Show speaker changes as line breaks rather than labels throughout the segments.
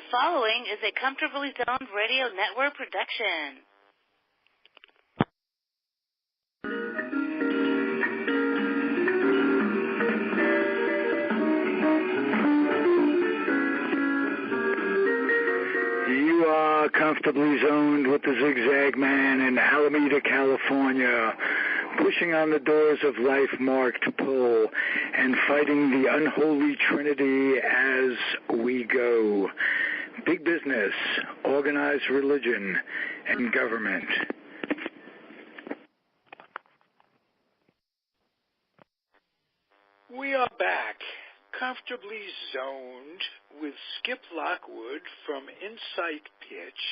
The following is a Comfortably Zoned Radio Network production.
You are comfortably zoned with the Zigzag Man in Alameda, California, pushing on the doors of life marked pull and fighting the unholy trinity as we go. Big business, organized religion, and government.
We are back, comfortably zoned, with Skip Lockwood from Insight Pitch.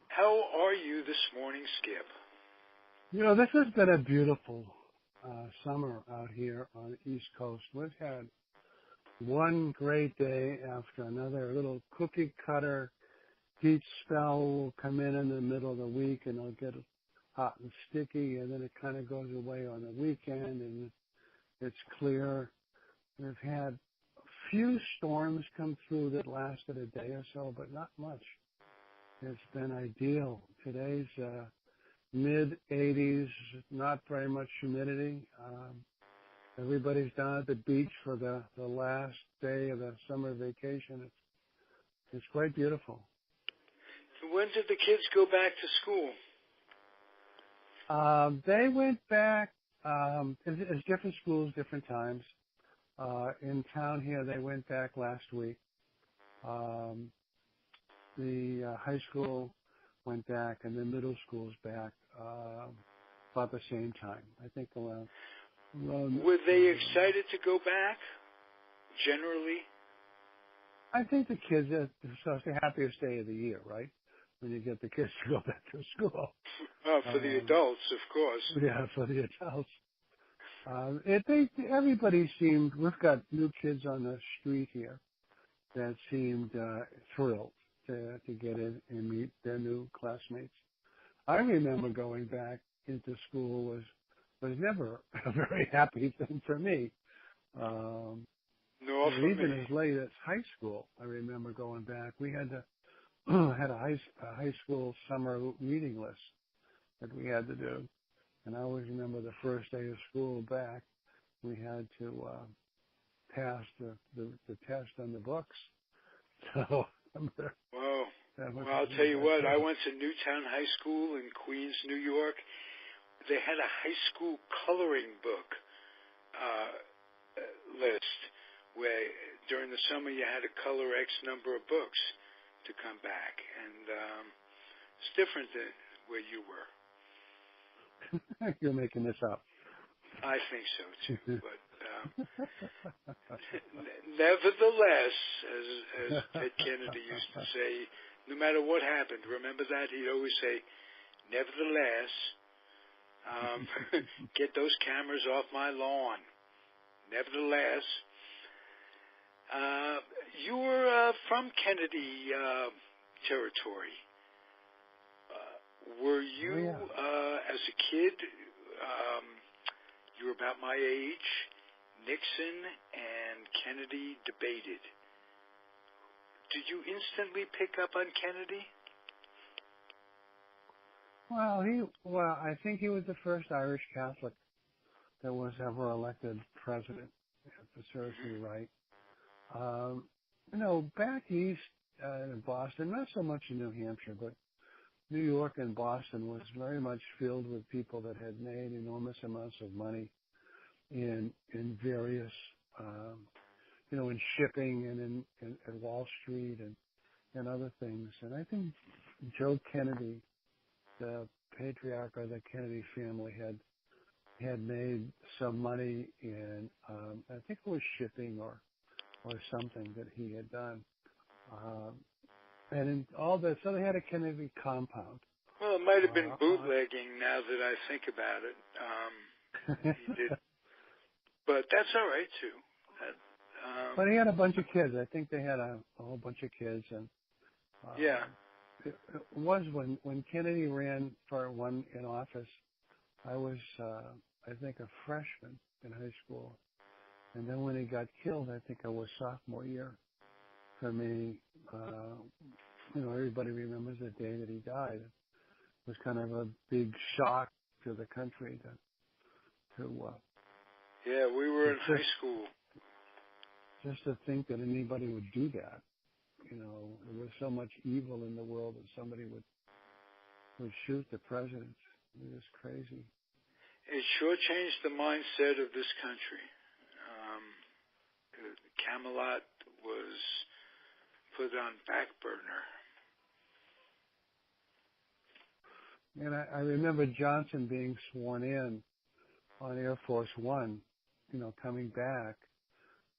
How are you this morning, Skip?
You know, this has been a beautiful summer out here on the East Coast. We've had one great day after another. A little cookie cutter heat spell will come in the middle of the week, and it'll get hot and sticky, and then it kind of goes away on the weekend, and it's clear. We've had a few storms come through that lasted a day or so, but not much. It's been ideal. Today's mid-80s, not very much humidity. Everybody's down at the beach for the last day of the summer vacation. It's quite beautiful.
When did the kids go back to school?
They went back. It's different schools, different times. In town here, they went back last week. The high school went back, and the middle school's back about the same time. I think around.
Were they excited to go back, generally?
I think the kids, it's the happiest day of the year, right? When you get the kids to go back to school.
Oh, for the adults, of course.
Yeah, for the adults. Everybody seemed, we've got new kids on the street here that seemed thrilled to get in and meet their new classmates. I remember going back into school was never a very happy thing for me.
No, for
even
me.
as late as high school, I remember going back. We had had a high school summer reading list that we had to do, and I always remember the first day of school back, we had to pass the test on the books. So,
well, I'll tell you what. I went to Newtown High School in Queens, New York. They had a high school coloring book list where during the summer you had to color X number of books to come back, and it's different than where you were.
You're making this up.
I think so too, but nevertheless, as Ted Kennedy used to say, no matter what happened, remember that? He'd always say, nevertheless, get those cameras off my lawn. Nevertheless, you were from Kennedy territory. Were you, as a kid, you were about my age, Nixon and Kennedy debated. Did you instantly pick up on Kennedy?
Well, I think he was the first Irish Catholic that was ever elected president, if it serves me right. Back east in Boston, not so much in New Hampshire, but New York and Boston was very much filled with people that had made enormous amounts of money in various, in shipping and at Wall Street and other things. And I think Joe Kennedy, the patriarch of the Kennedy family, had made some money in, I think it was shipping or something that he had done. And in all that, so they had a Kennedy compound.
Well, it might have been bootlegging now that I think about it. He did. But that's all right, too.
But he had a bunch of kids. I think they had a whole bunch of kids. And
yeah.
It was when Kennedy ran for one in office, I was, I think, a freshman in high school. And then when he got killed, I think I was sophomore year. For me, everybody remembers the day that he died. It was kind of a big shock to the country
yeah, we were in high school.
Just to think that anybody would do that. There was so much evil in the world that somebody would shoot the president. It was crazy.
It sure changed the mindset of this country. Camelot was put on back burner.
And I remember Johnson being sworn in on Air Force One, coming back.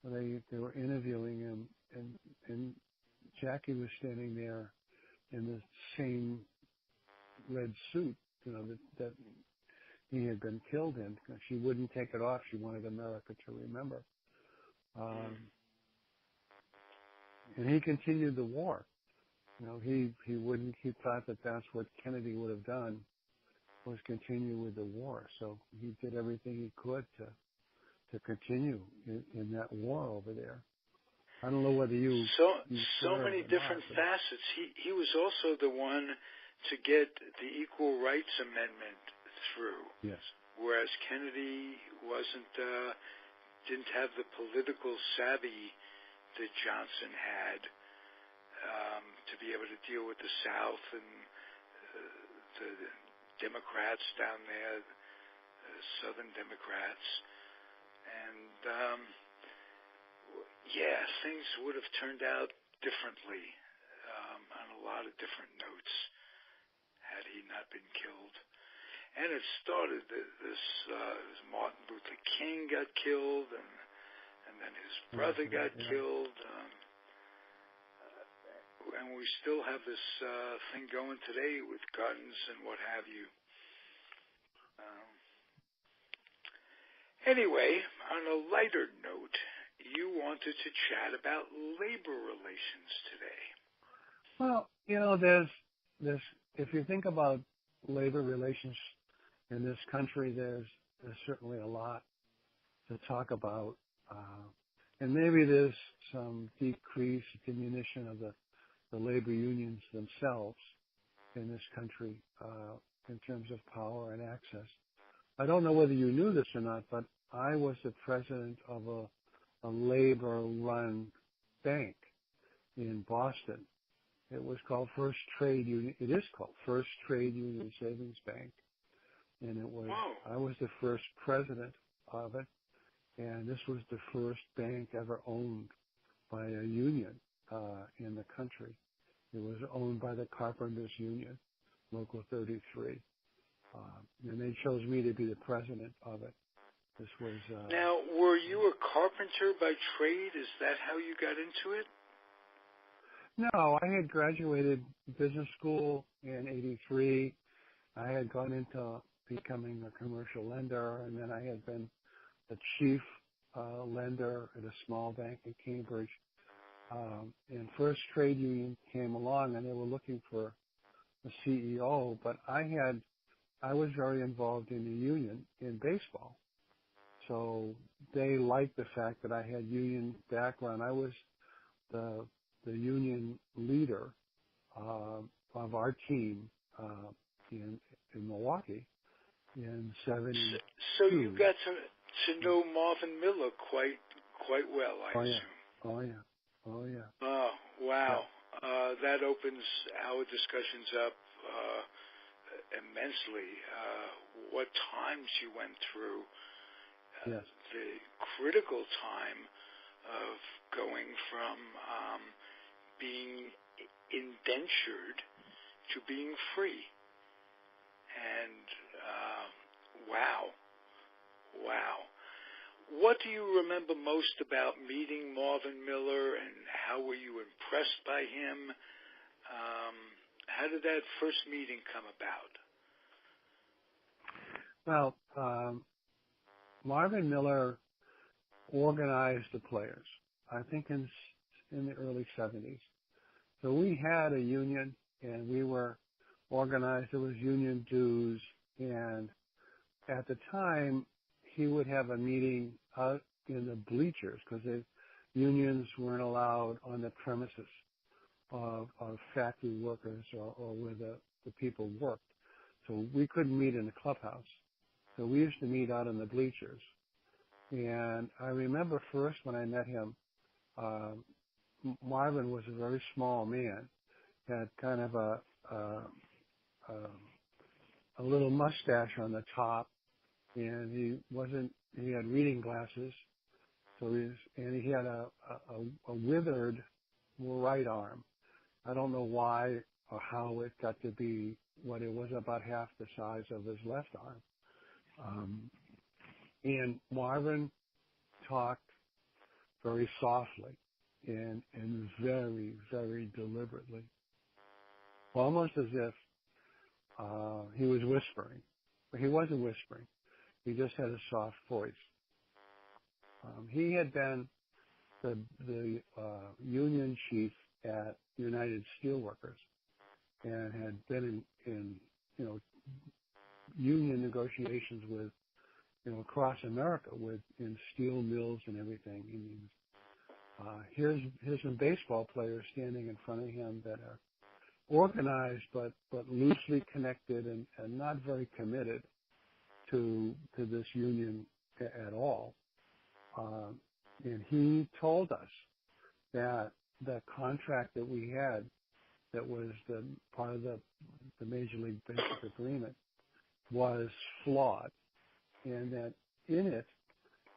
They were interviewing him, and Jackie was standing there in the same red suit, that he had been killed in. She wouldn't take it off. She wanted America to remember. And he continued the war. He thought that that's what Kennedy would have done, was continue with the war. So he did everything he could to continue in that war over there. I don't know whether you
so many different facets. He was also the one to get the Equal Rights Amendment through.
Yes.
Whereas Kennedy didn't have the political savvy that Johnson had to be able to deal with the South and the Democrats down there, the Southern Democrats. And things would have turned out differently on a lot of different notes had he not been killed. And it started this Martin Luther King got killed, and then his brother got killed. And we still have this thing going today with guns and what have you. Anyway, on a lighter note, you wanted to chat about labor relations today.
Well, there's if you think about labor relations in this country, there's certainly a lot to talk about, and maybe there's some decrease, diminution of the labor unions themselves in this country in terms of power and access. I don't know whether you knew this or not, but I was the president of a labor-run bank in Boston. It was called First Trade Union. It is called First Trade Union Savings Bank, and I was the first president of it, and this was the first bank ever owned by a union in the country. It was owned by the Carpenters Union, Local 33, and they chose me to be the president of it. This was.
Now, were you a carpenter by trade? Is that how you got into it?
No, I had graduated business school in '83. I had gone into becoming a commercial lender, and then I had been the chief lender at a small bank in Cambridge. And First Trade Union came along, and they were looking for a CEO, but I was very involved in the union in baseball. So they liked the fact that I had union background. I was the union leader of our team in Milwaukee in '72.
So you got to know Marvin Miller quite well, I assume.
Oh yeah. Oh
wow. Yeah. That opens our discussions up immensely. What times you went through.
Yes.
The critical time of going from being indentured to being free. And wow. What do you remember most about meeting Marvin Miller, and how were you impressed by him? How did that first meeting come about?
Well, Marvin Miller organized the players, I think in the early 70s. So we had a union, and we were organized. There was union dues, and at the time, he would have a meeting out in the bleachers because the unions weren't allowed on the premises. of factory workers or where the people worked. So we couldn't meet in the clubhouse. So we used to meet out in the bleachers. And I remember first when I met him, Marvin was a very small man, had kind of a little mustache on the top, and he had reading glasses, and he had a withered right arm. I don't know why or how it got to be what it was, about half the size of his left arm. And Marvin talked very softly and very, very deliberately, almost as if he was whispering. But he wasn't whispering. He just had a soft voice. He had been the union chief at United Steelworkers and had been in union negotiations with across America in steel mills and everything. Here's some baseball players standing in front of him that are organized but loosely connected and not very committed to this union at all. And he told us that the contract that we had, that was the part of the Major League Basic Agreement, was flawed, and that in it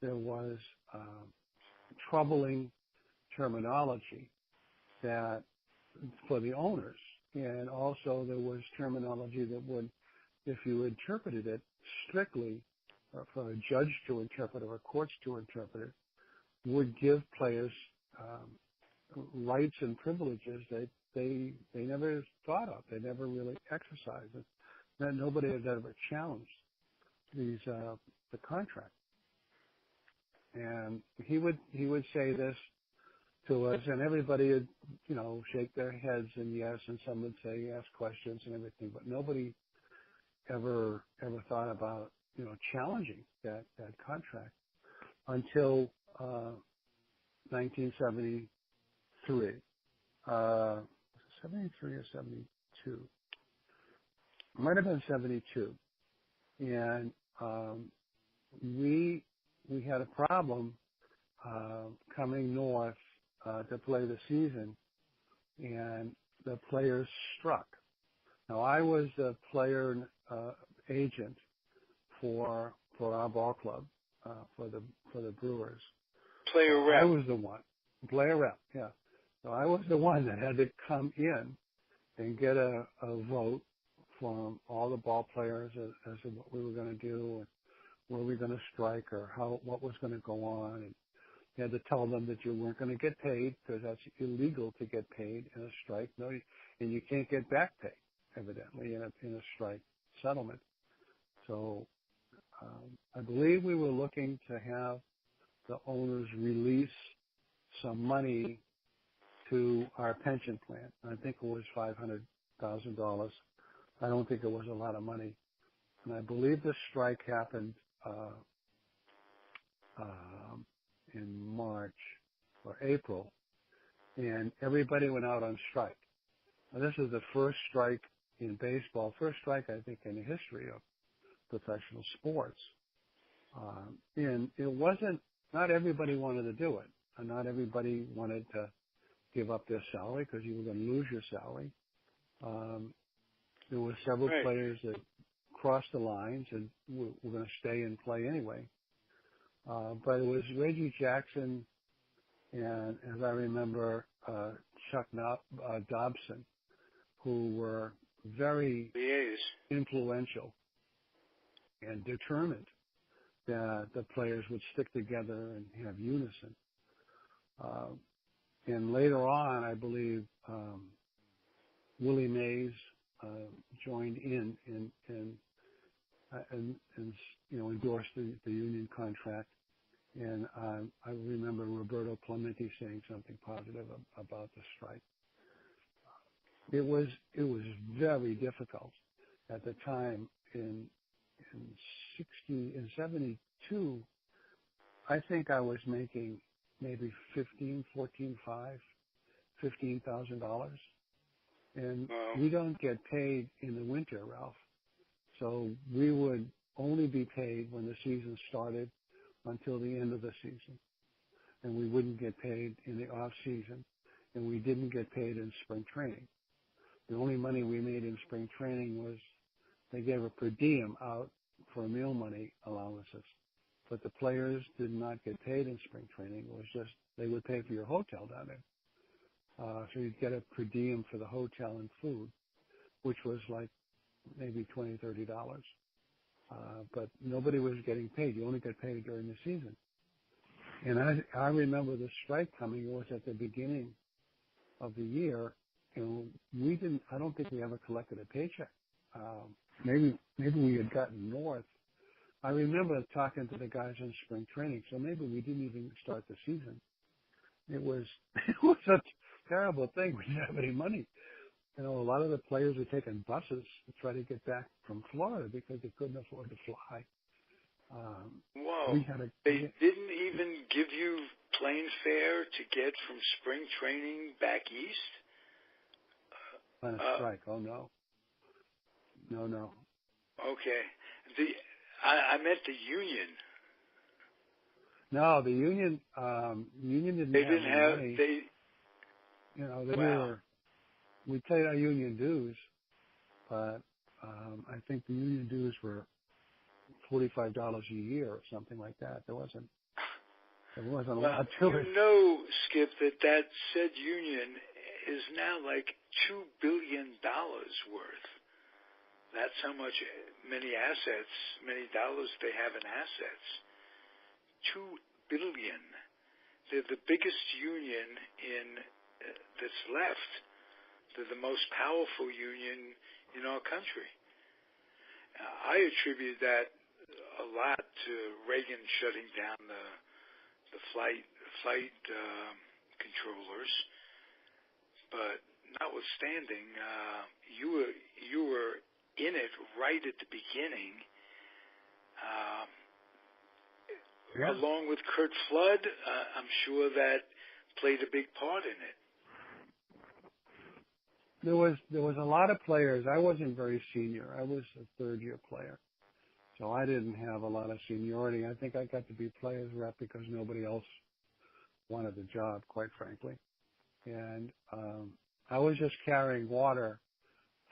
there was troubling terminology that for the owners, and also there was terminology that would, if you interpreted it strictly, or for a judge to interpret or courts to interpret it, would give players rights and privileges that they never thought of. They never really exercised it. That nobody had ever challenged the contract. And he would say this to us, and everybody would shake their heads and yes, and some would say ask questions and everything, but nobody ever thought about challenging that contract until 1973. 73 or 72. It might have been 72. And we had a problem coming north to play the season, and the players struck. Now, I was the player agent for our ball club, for the Brewers.
Player rep.
I was the one. Player rep, yeah. So I was the one that had to come in and get a vote from all the ball players as to what we were going to do and were we going to strike or what was going to go on. And you had to tell them that you weren't going to get paid because that's illegal to get paid in a strike. No, and you can't get back pay, evidently, in a strike settlement. So I believe we were looking to have the owners release some money to our pension plan. I think it was $500,000. I don't think it was a lot of money. And I believe the strike happened in March or April, and everybody went out on strike. Now, this is the first strike in baseball, first strike, I think, in the history of professional sports. And it wasn't, not everybody wanted to do it. And not everybody wanted to give up their salary because you were going to lose your salary. There were several players that crossed the lines and were going to stay and play anyway. But it was Reggie Jackson and, as I remember, Chuck Dobson, who were very influential and determined that the players would stick together and have unison. And later on, I believe Willie Mays joined in and endorsed the union contract. And I remember Roberto Clemente saying something positive about the strike. It was very difficult at the time. In 72, I think I was making maybe 14.5 $15,000. And we don't get paid in the winter, Ralph. So we would only be paid when the season started until the end of the season. And we wouldn't get paid in the off season. And we didn't get paid in spring training. The only money we made in spring training was they gave a per diem out for meal money allowances. But the players did not get paid in spring training. It was just they would pay for your hotel down there. So you'd get a per diem for the hotel and food, which was like maybe $20, $30. But nobody was getting paid. You only get paid during the season. And I remember the strike coming. It was at the beginning of the year, and I don't think we ever collected a paycheck. Maybe we had gotten north. I remember talking to the guys in spring training, so maybe we didn't even start the season. It was a terrible thing. We didn't have any money. You know, a lot of the players were taking buses to try to get back from Florida because they couldn't afford to fly.
Whoa. They didn't even give you plane fare to get from spring training back east?
On a strike. Oh, no. No.
Okay. I meant the union.
No, the union didn't have money. We paid our union dues, but I think the union dues were $45 a year or something like that. There wasn't a lot to it.
You know, Skip, that said union is now like $2 billion worth. That's how many dollars they have in assets. $2 billion. They're the biggest union that's left. They're the most powerful union in our country. I attribute that a lot to Reagan shutting down the flight controllers. But notwithstanding, you were in it right at the beginning. Along with Kurt Flood, I'm sure that played a big part in it.
There was a lot of players. I wasn't very senior. I was a third-year player, so I didn't have a lot of seniority. I think I got to be players rep because nobody else wanted the job, quite frankly. And I was just carrying water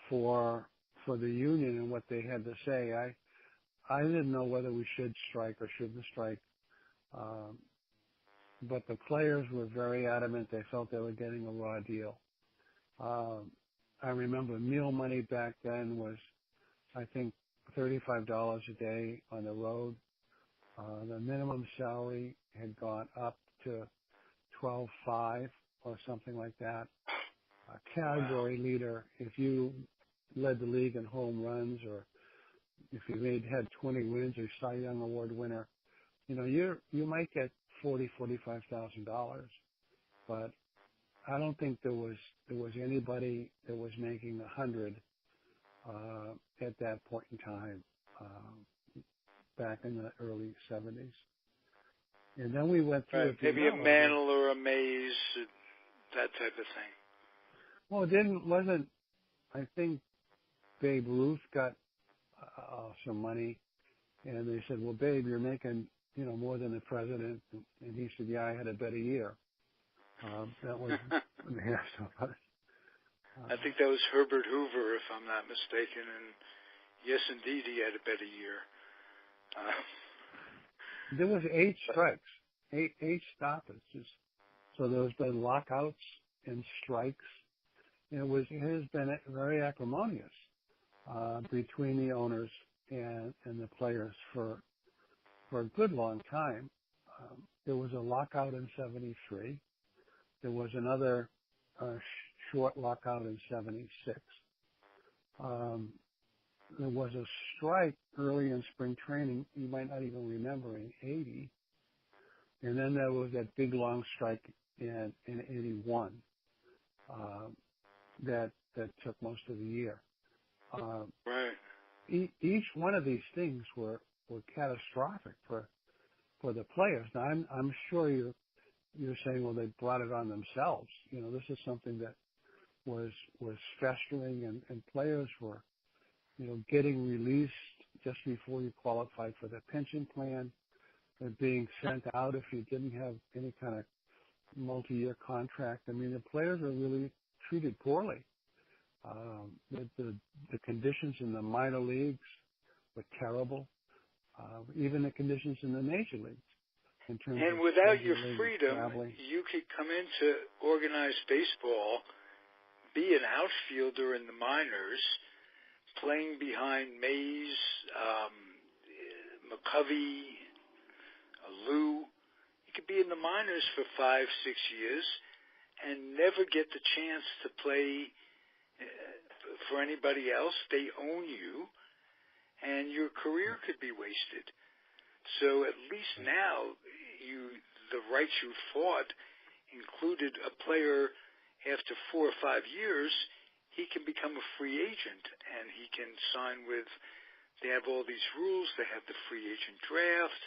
for the union and what they had to say. I didn't know whether we should strike or shouldn't strike. But the players were very adamant. They felt they were getting a raw deal. I remember meal money back then was, I think, $35 a day on the road. The minimum salary had gone up to $12.5 or something like that. A category leader, if you led the league in home runs or if you had 20 wins or Cy Young Award winner, you might get $45,000, but I don't think there was anybody that was making 100 at that point in time back in the early 70s. And then we went through
maybe a Mantle or a Mays, that type of thing.
Well, wasn't. I think Babe Ruth got some money, and they said, "Well, Babe, you're making more than the president," and he said, "Yeah, I had a better year." That was
I think that was Herbert Hoover, if I'm not mistaken, and yes, indeed, he had a better year.
There was 8 strikes, eight stoppages. So there's been lockouts and strikes. It has been very acrimonious between the owners and the players for a good long time. There was a lockout in '73. There was another short lockout in '76. There was a strike early in spring training, you might not even remember, in '80. And then there was that big long strike in '81 that took most of the year.
Right.
Each one of these things were catastrophic for the players. Now, I'm sure you're saying, well, they brought it on themselves. You know, this is something that was festering, and players were, you know, getting released just before you qualified for the pension plan, and being sent out if you didn't have any kind of multi-year contract. I mean, the players were really treated poorly. The conditions in the minor leagues were terrible. Even the conditions in the major leagues. In terms
and
of
without your
traveling.
freedom, you could come into organized baseball, be an outfielder in the minors, playing behind Mays, McCovey, Lou. You could be in the minors for 5-6 years and never get the chance to play for anybody else. They own you, and your career could be wasted. So at least now, the rights you fought included a player after 4 or 5 years, he can become a free agent, and he can sign with, they have all these rules. They have the free agent draft,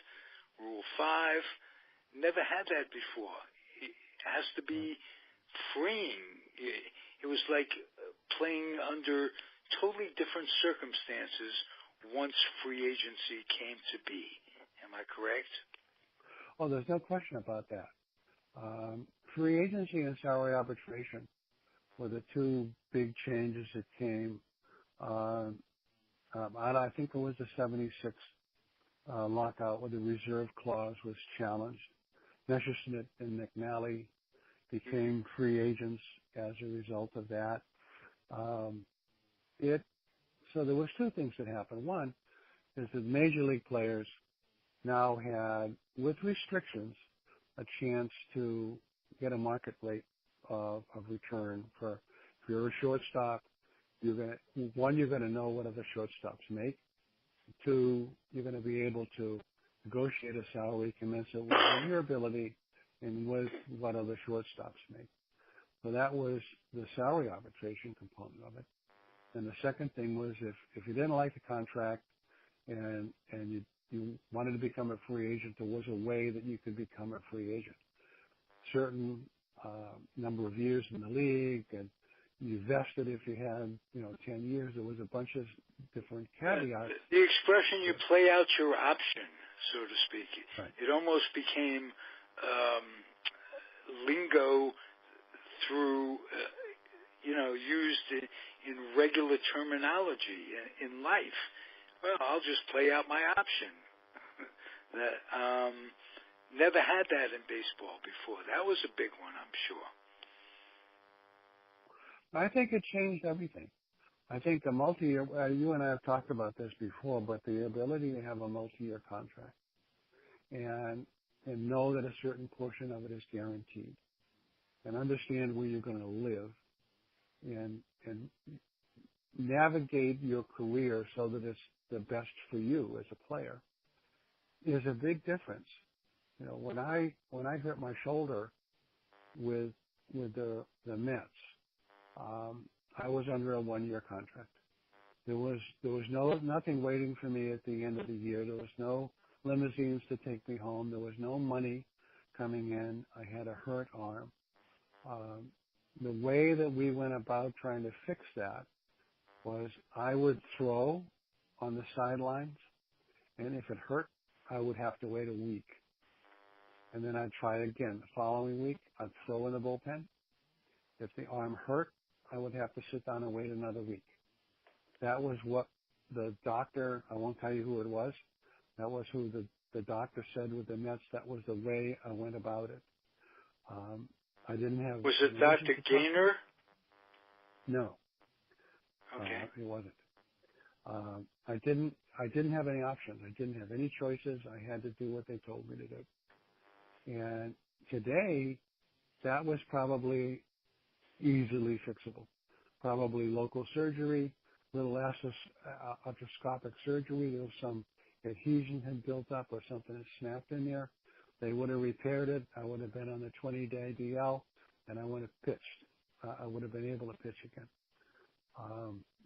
Rule 5. Never had that before. It has to be freeing. It was like playing under totally different circumstances once free agency came to be. Am I correct?
Oh, there's no question about that. Free agency and salary arbitration were the two big changes that came. I think it was the 76 lockout where the reserve clause was challenged. Messerschmitt and McNally became free agents as a result of that. So there was two things that happened. One is that major league players now had, with restrictions, a chance to get a market rate of return for, if you're a shortstop, you're going to know what other shortstops make. 2, you're going to be able to negotiate a salary commensurate with your ability and with what other shortstops make. So that was the salary arbitration component of it. And the second thing was if you didn't like the contract and you wanted to become a free agent, there was a way that you could become a free agent. Certain number of years in the league, and you vested if you had, 10 years. There was a bunch of different caveats.
The expression, you play out your option, so to speak.
Right.
It almost became lingo through, used in regular terminology in life. Well, I'll just play out my option. Never had that in baseball before. That was a big one, I'm sure.
I think it changed everything. I think the multi-year, you and I have talked about this before, but the ability to have a multi-year contract and know that a certain portion of it is guaranteed and understand where you're going to live and navigate your career so that it's the best for you as a player is a big difference. When I hurt my shoulder with the Mets, I was under a 1-year contract. There was nothing waiting for me at the end of the year. There was no limousines to take me home. There was no money coming in. I had a hurt arm. The way that we went about trying to fix that was I would throw on the sidelines, and if it hurt, I would have to wait a week. And then I'd try again. The following week, I'd throw in the bullpen. If the arm hurt, I would have to sit down and wait another week. That was what the doctor, I won't tell you who it was, that was who the doctor said with the Mets. That was the way I went about it. I didn't have...
Was it Dr. Gaynor?
No.
Okay.
It wasn't. I didn't have any options. I didn't have any choices. I had to do what they told me to do. And today, that was probably easily fixable. Probably local surgery, little arthroscopic surgery. There was some adhesion had built up or something had snapped in there. They would have repaired it. I would have been on the 20-day DL, and I would have pitched. I would have been able to pitch again.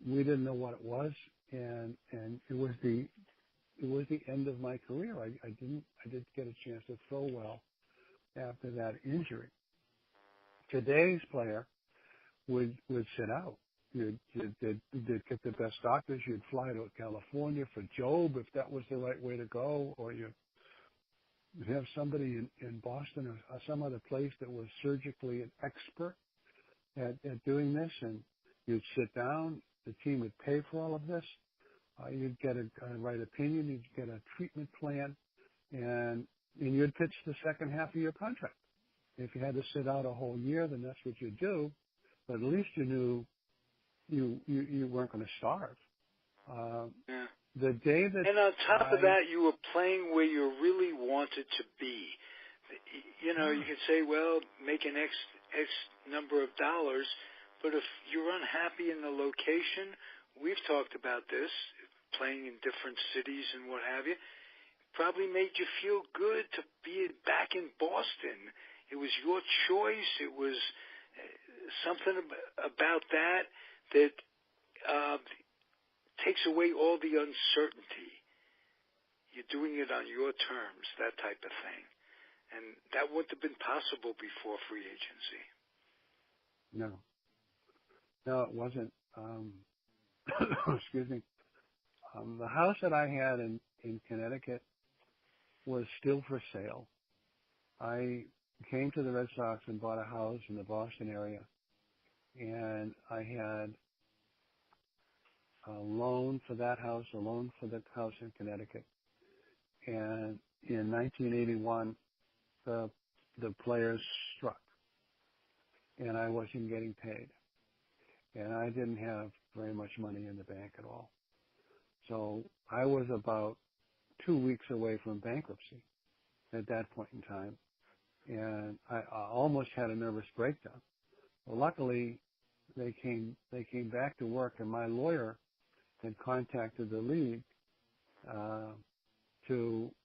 We didn't know what it was, and it was the end of my career. I didn't get a chance to throw well, after that injury. Today's player would sit out. You'd get the best doctors. You'd fly to California for Job if that was the right way to go, or you have somebody in Boston or some other place that was surgically an expert at doing this, and you'd sit down. The team would pay for all of this. You'd get a right opinion. You'd get a treatment plan, and you'd pitch the second half of your contract. If you had to sit out a whole year, then that's what you do. But at least you knew you weren't going to starve.
Yeah.
The day that
and on top of that, you were playing where you really wanted to be. You know, you could say, well, make an X number of dollars, but if you're unhappy in the location, we've talked about this, playing in different cities and what have you, probably made you feel good to be back in Boston. It was your choice. It was something about that takes away all the uncertainty. You're doing it on your terms, that type of thing. And that wouldn't have been possible before free agency.
No, it wasn't. Excuse me. The house that I had in Connecticut was still for sale. I came to the Red Sox and bought a house in the Boston area, and I had a loan for that house, a loan for the house in Connecticut. And in 1981, the players struck, and I wasn't getting paid. And I didn't have very much money in the bank at all. So I was about 2 weeks away from bankruptcy at that point in time. And I almost had a nervous breakdown. Well, luckily, they came back to work, and my lawyer had contacted the league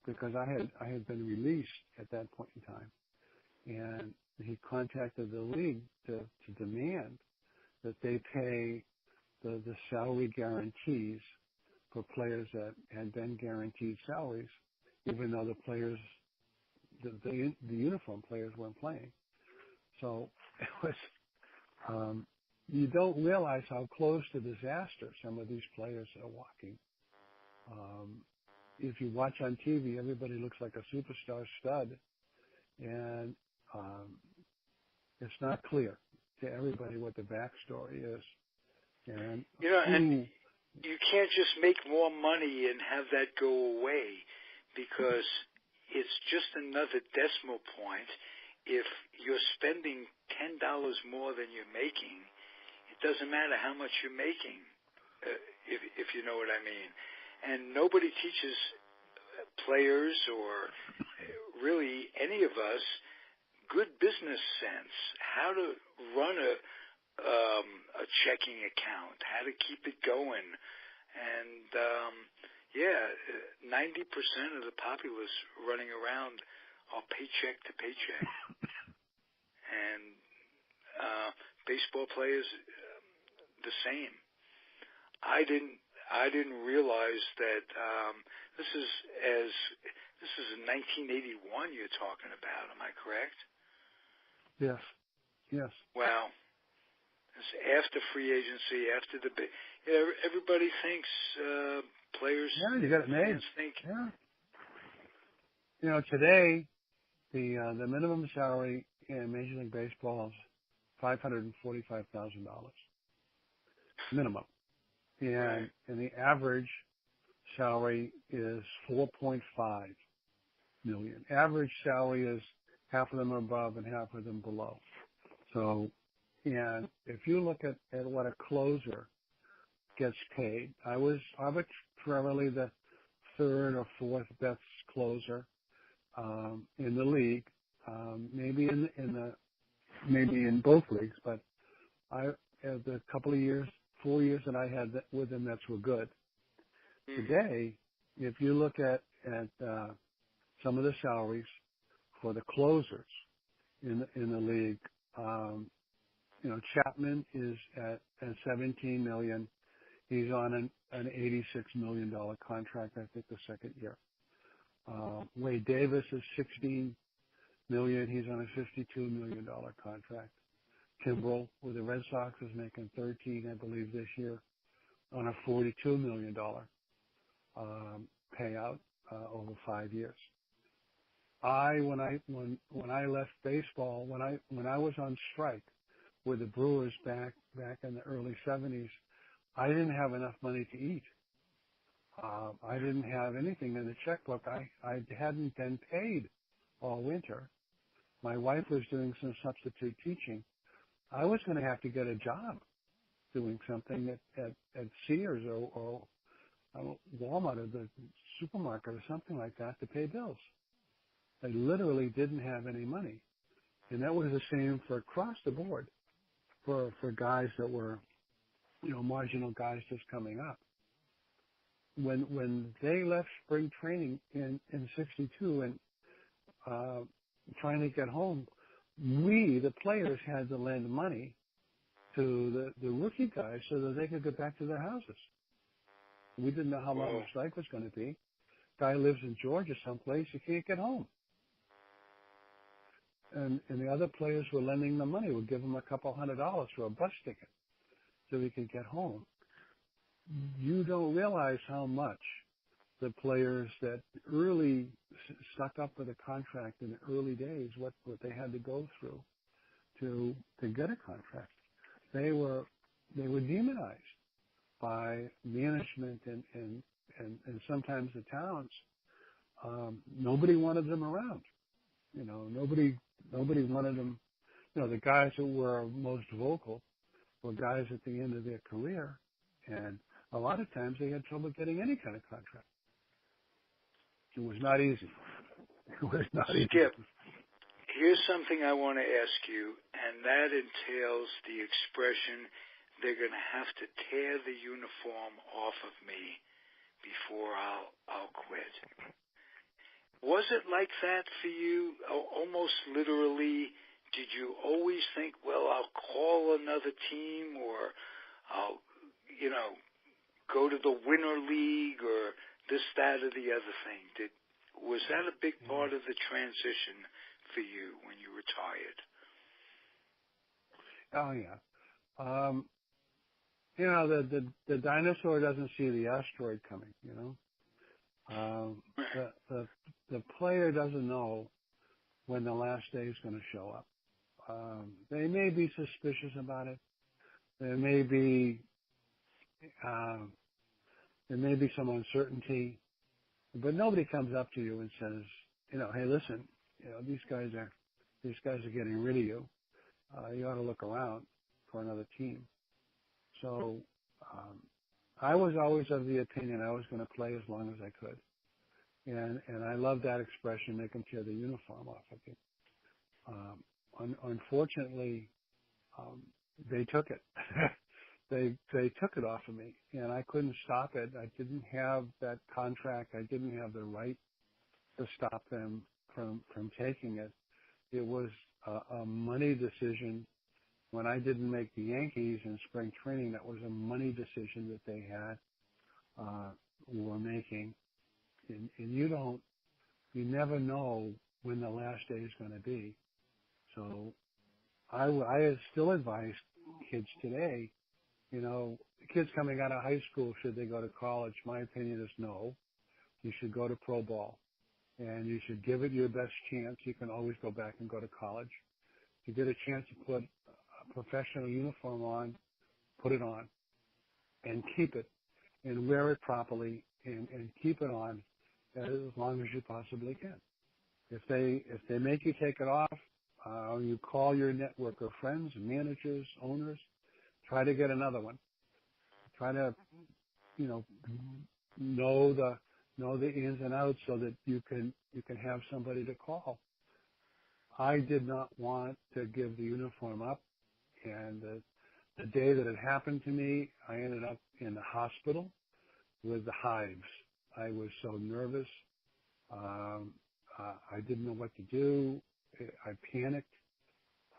because I had been released at that point in time, and he contacted the league to demand that they pay the salary guarantees for players that had been guaranteed salaries, even though the players, the uniform players, weren't playing. So it was. You don't realize how close to disaster some of these players are walking. If you watch on TV, everybody looks like a superstar stud, and it's not clear to everybody what the backstory is. And
and you can't just make more money and have that go away, because it's just another decimal point. If you're spending $10 more than you're making, it doesn't matter how much you're making, if you know what I mean. And nobody teaches players or really any of us good business sense, how to run a checking account, how to keep it going. And, 90% of the populace running around are paycheck to paycheck. And baseball players, the same. I didn't realize that this is in 1981 you're talking about. Am I correct?
Yes.
Wow. It's after free agency, after the big. Everybody thinks players.
Yeah, you got it made.
Think.
Yeah. You know, today the minimum salary in Major League Baseball is $545,000 minimum, and the average salary is $4.5 million. Average salary is half of them above and half of them below. So, and if you look at what a closer gets paid, I was arbitrarily the third or fourth best closer in the league, maybe maybe in both leagues, but the couple of years, 4 years that I had with the Mets were good. Today, if you look at some of the salaries for the closers in the league, Chapman is at $17 million. He's on an $86 million contract, I think, the second year. Wade Davis is $16 million. He's on a $52 million contract. Kimbrel with the Red Sox is making 13, I believe, this year on a $42 million payout over 5 years. When I left baseball, when I was on strike with the Brewers back in the early 70s, I didn't have enough money to eat. I didn't have anything in the checkbook. I hadn't been paid all winter. My wife was doing some substitute teaching. I was going to have to get a job doing something at Sears or Walmart or the supermarket or something like that to pay bills. I literally didn't have any money. And that was the same for across the board for guys that were, marginal guys just coming up. When they left spring training in 62 and trying to get home, we, the players, had to lend money to the rookie guys so that they could get back to their houses. We didn't know how long the strike was going to be. Guy lives in Georgia someplace, he can't get home. And the other players were lending them money, would give him a couple $100 for a bus ticket so he could get home. You don't realize how much the players that early stuck up with a contract in the early days, what they had to go through to get a contract. They were demonized by management and sometimes the towns. Nobody wanted them around. Nobody wanted them. The guys that were most vocal were guys at the end of their career, and a lot of times they had trouble getting any kind of contract. It was not easy. It was not easy.
Skip, here's something I want to ask you, and that entails the expression, they're going to have to tear the uniform off of me before I'll quit. Was it like that for you, almost literally? Did you always think, well, I'll call another team, or I'll, go to the winter league, or this, that, or the other thing? Was that a big part of the transition for you when you retired?
Oh, yeah. The dinosaur doesn't see the asteroid coming, The player doesn't know when the last day is going to show up. They may be suspicious about it. There may be some uncertainty, but nobody comes up to you and says, hey, listen, these guys are getting rid of you. You ought to look around for another team. So I was always of the opinion I was going to play as long as I could. And I love that expression, make them tear the uniform off of you. Unfortunately, they took it. They took it off of me, and I couldn't stop it. I didn't have that contract. I didn't have the right to stop them from taking it. It was a money decision. When I didn't make the Yankees in spring training, that was a money decision that they had were making. And you never know when the last day is going to be. So I still advise kids today, kids coming out of high school, should they go to college? My opinion is no. You should go to pro ball, and you should give it your best chance. You can always go back and go to college. If you get a chance to put a professional uniform on, put it on, and keep it, and wear it properly, and keep it on as long as you possibly can. If they make you take it off, you call your network of friends, managers, owners, try to get another one. Try to, know the ins and outs so that you can have somebody to call. I did not want to give the uniform up, and the day that it happened to me, I ended up in the hospital with the hives. I was so nervous. I didn't know what to do. I panicked.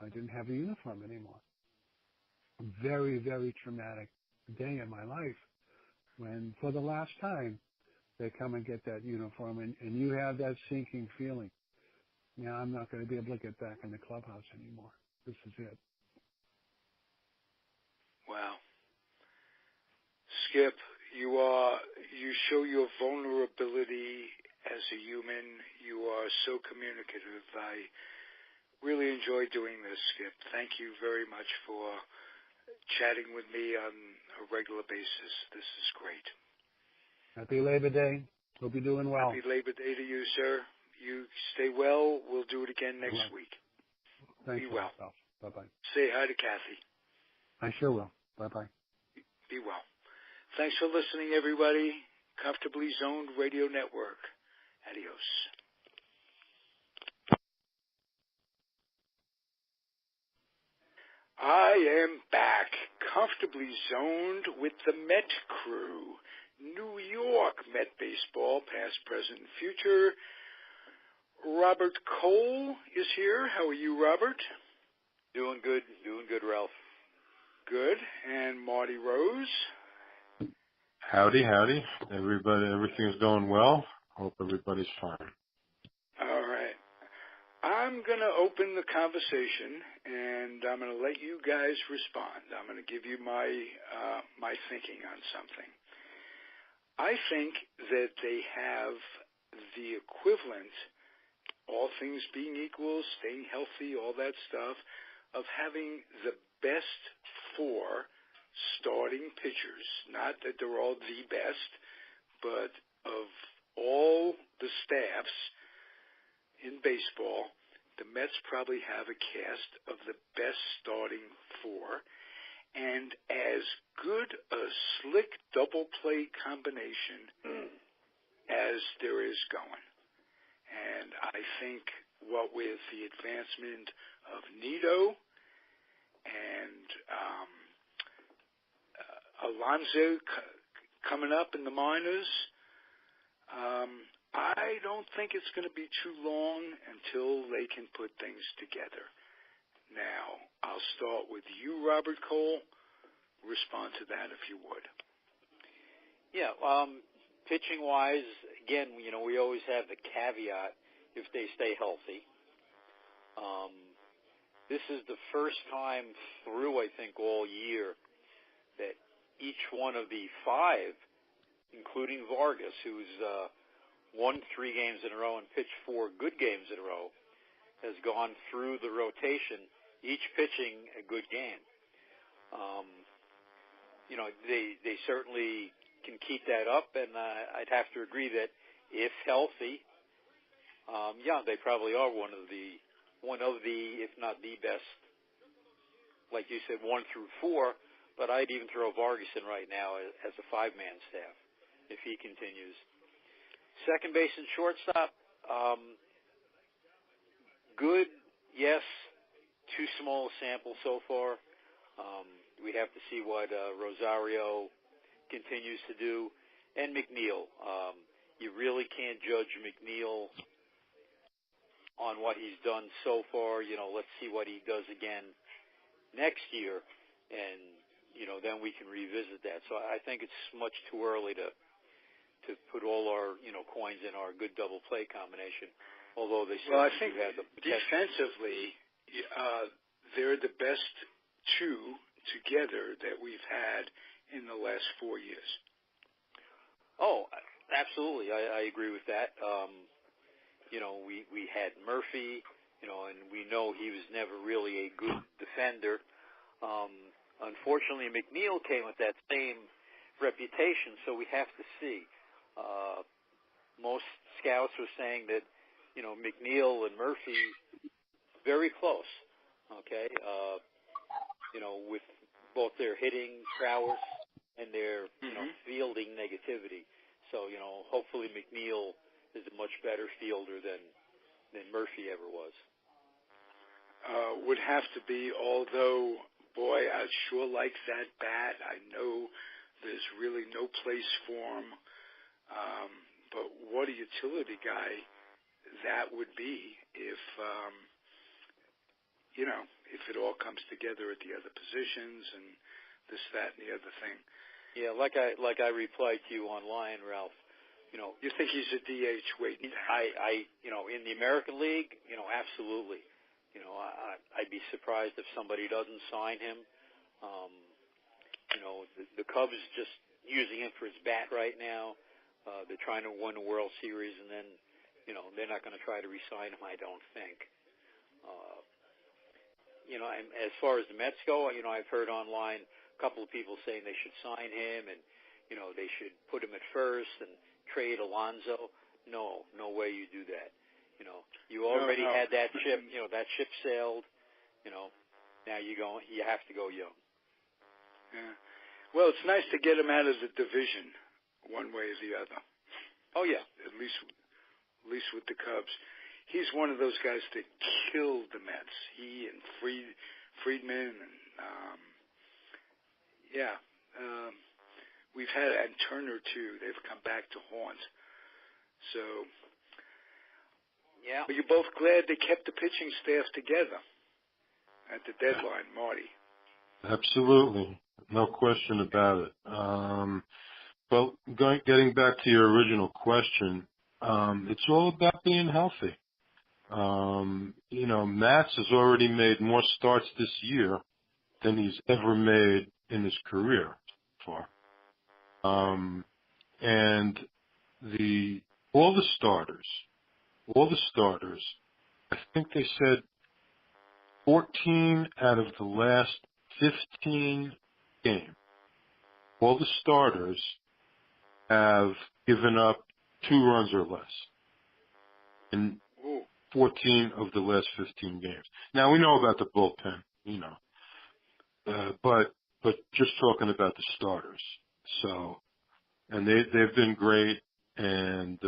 I didn't have a uniform anymore. A very, very traumatic day in my life when, for the last time, they come and get that uniform, and you have that sinking feeling. Yeah, I'm not going to be able to get back in the clubhouse anymore. This is it.
Wow. Skip, you show your vulnerability as a human. You are so communicative. I really enjoy doing this, Skip. Thank you very much for chatting with me on a regular basis. This is great.
Happy Labor Day. Hope you're doing well.
Happy Labor Day to you, sir. You stay well. We'll do it again next week.
Thanks.
Be well.
Bye-bye.
Say hi to Kathy.
I sure will. Bye-bye.
Be well. Thanks for listening, everybody. Comfortably Zoned Radio Network. Adios. I am back, comfortably zoned with the Met crew. New York Met baseball, past, present, and future. Robert Cole is here. How are you, Robert?
Doing good, Ralph.
Good. And Marty Rose?
Howdy. Everybody, everything's going well. Hope everybody's fine.
All right. I'm going to open the conversation, and I'm going to let you guys respond. I'm going to give you my thinking on something. I think that they have the equivalent, all things being equal, staying healthy, all that stuff, of having the best 4 starting pitchers. Not that they're all the best, but of all the staffs in baseball, the Mets probably have a cast of the best starting 4, and as good a slick double play combination as there is going. And I think what with the advancement of Nito and Alonso coming up in the minors, I don't think it's going to be too long until they can put things together. Now, I'll start with you, Robert Cole. Respond to that if you would.
Yeah, pitching-wise, again, we always have the caveat if they stay healthy. This is the first time through, I think, all year that each one of the 5, including Vargas, who's won 3 games in a row and pitched 4 good games in a row, has gone through the rotation, each pitching a good game. They certainly can keep that up, and I'd have to agree that if healthy, they probably are one of the, if not the best, like you said, 1 through 4, but I'd even throw Vargas in right now as a 5-man staff if he continues. Second base and shortstop, good, yes, too small a sample so far. We have to see what Rosario continues to do. And McNeil. You really can't judge McNeil on what he's done so far. Let's see what he does again next year, and, then we can revisit that. So I think it's much too early to put all our, coins in our good double play combination, although they still
I think
have the potential.
Defensively, they're the best 2 together that we've had in the last 4 years.
Oh, absolutely. I agree with that. We had Murphy, and we know he was never really a good defender. Unfortunately, McNeil came with that same reputation, so we have to see. Most scouts are saying that, McNeil and Murphy very close, okay? With both their hitting prowess and their, fielding negativity. So, hopefully McNeil is a much better fielder than Murphy ever was.
Would have to be, although, boy, I'd sure like that bat. I know there's really no place for him. But what a utility guy that would be if it all comes together at the other positions and this, that, and the other thing.
Yeah, like I replied to you online, Ralph.
You think he's a DH waiting?
In the American League, absolutely. I'd be surprised if somebody doesn't sign him. The Cubs just using him for his bat right now. They're trying to win the World Series, and then, they're not going to try to re-sign him, I don't think. And as far as the Mets go, I've heard online a couple of people saying they should sign him and, they should put him at first and trade Alonso. No way you do that. You already had that ship, that ship sailed, now you have to go young.
Yeah. Well, it's nice to get him out of the division one way or the other.
Oh, yeah.
At least with the Cubs. He's one of those guys that killed the Mets. He and Friedman and we've had and Turner too. They've come back to haunt. So
yeah.
But you're both glad they kept the pitching staff together at the deadline, Marty.
Absolutely, no question about it. Well, getting back to your original question, it's all about being healthy. Matz has already made more starts this year than he's ever made in his career so far. And all the starters, I think they said 14 out of the last 15 games, all the starters have given up 2 runs or less in 14 of the last 15 games. Now, we know about the bullpen, but just talking about the starters. So, and they've been great. And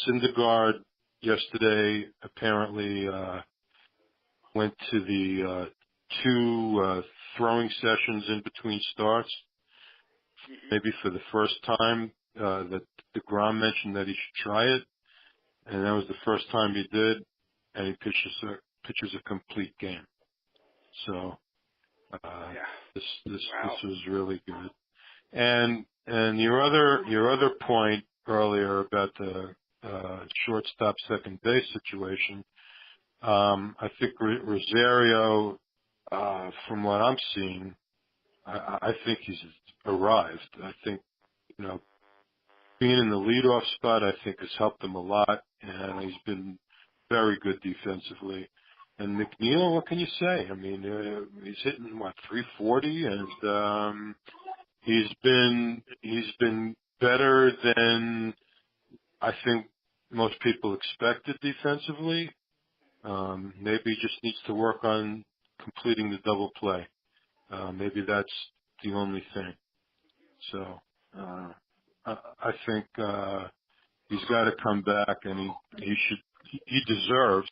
Syndergaard yesterday apparently went to the 2 throwing sessions in between starts, maybe for the first time. That DeGrom mentioned that he should try it, and that was the first time he did, and he pitches a complete game. So this was really good. And your other point earlier about the shortstop second base situation, I think Rosario, from what I'm seeing, I think he's arrived. I think, being in the leadoff spot, I think has helped him a lot, and he's been very good defensively. And McNeil, what can you say? I mean, he's hitting 340, and he's been better than I think most people expected defensively. Maybe he just needs to work on completing the double play. Maybe that's the only thing. So I think he's got to come back, and he deserves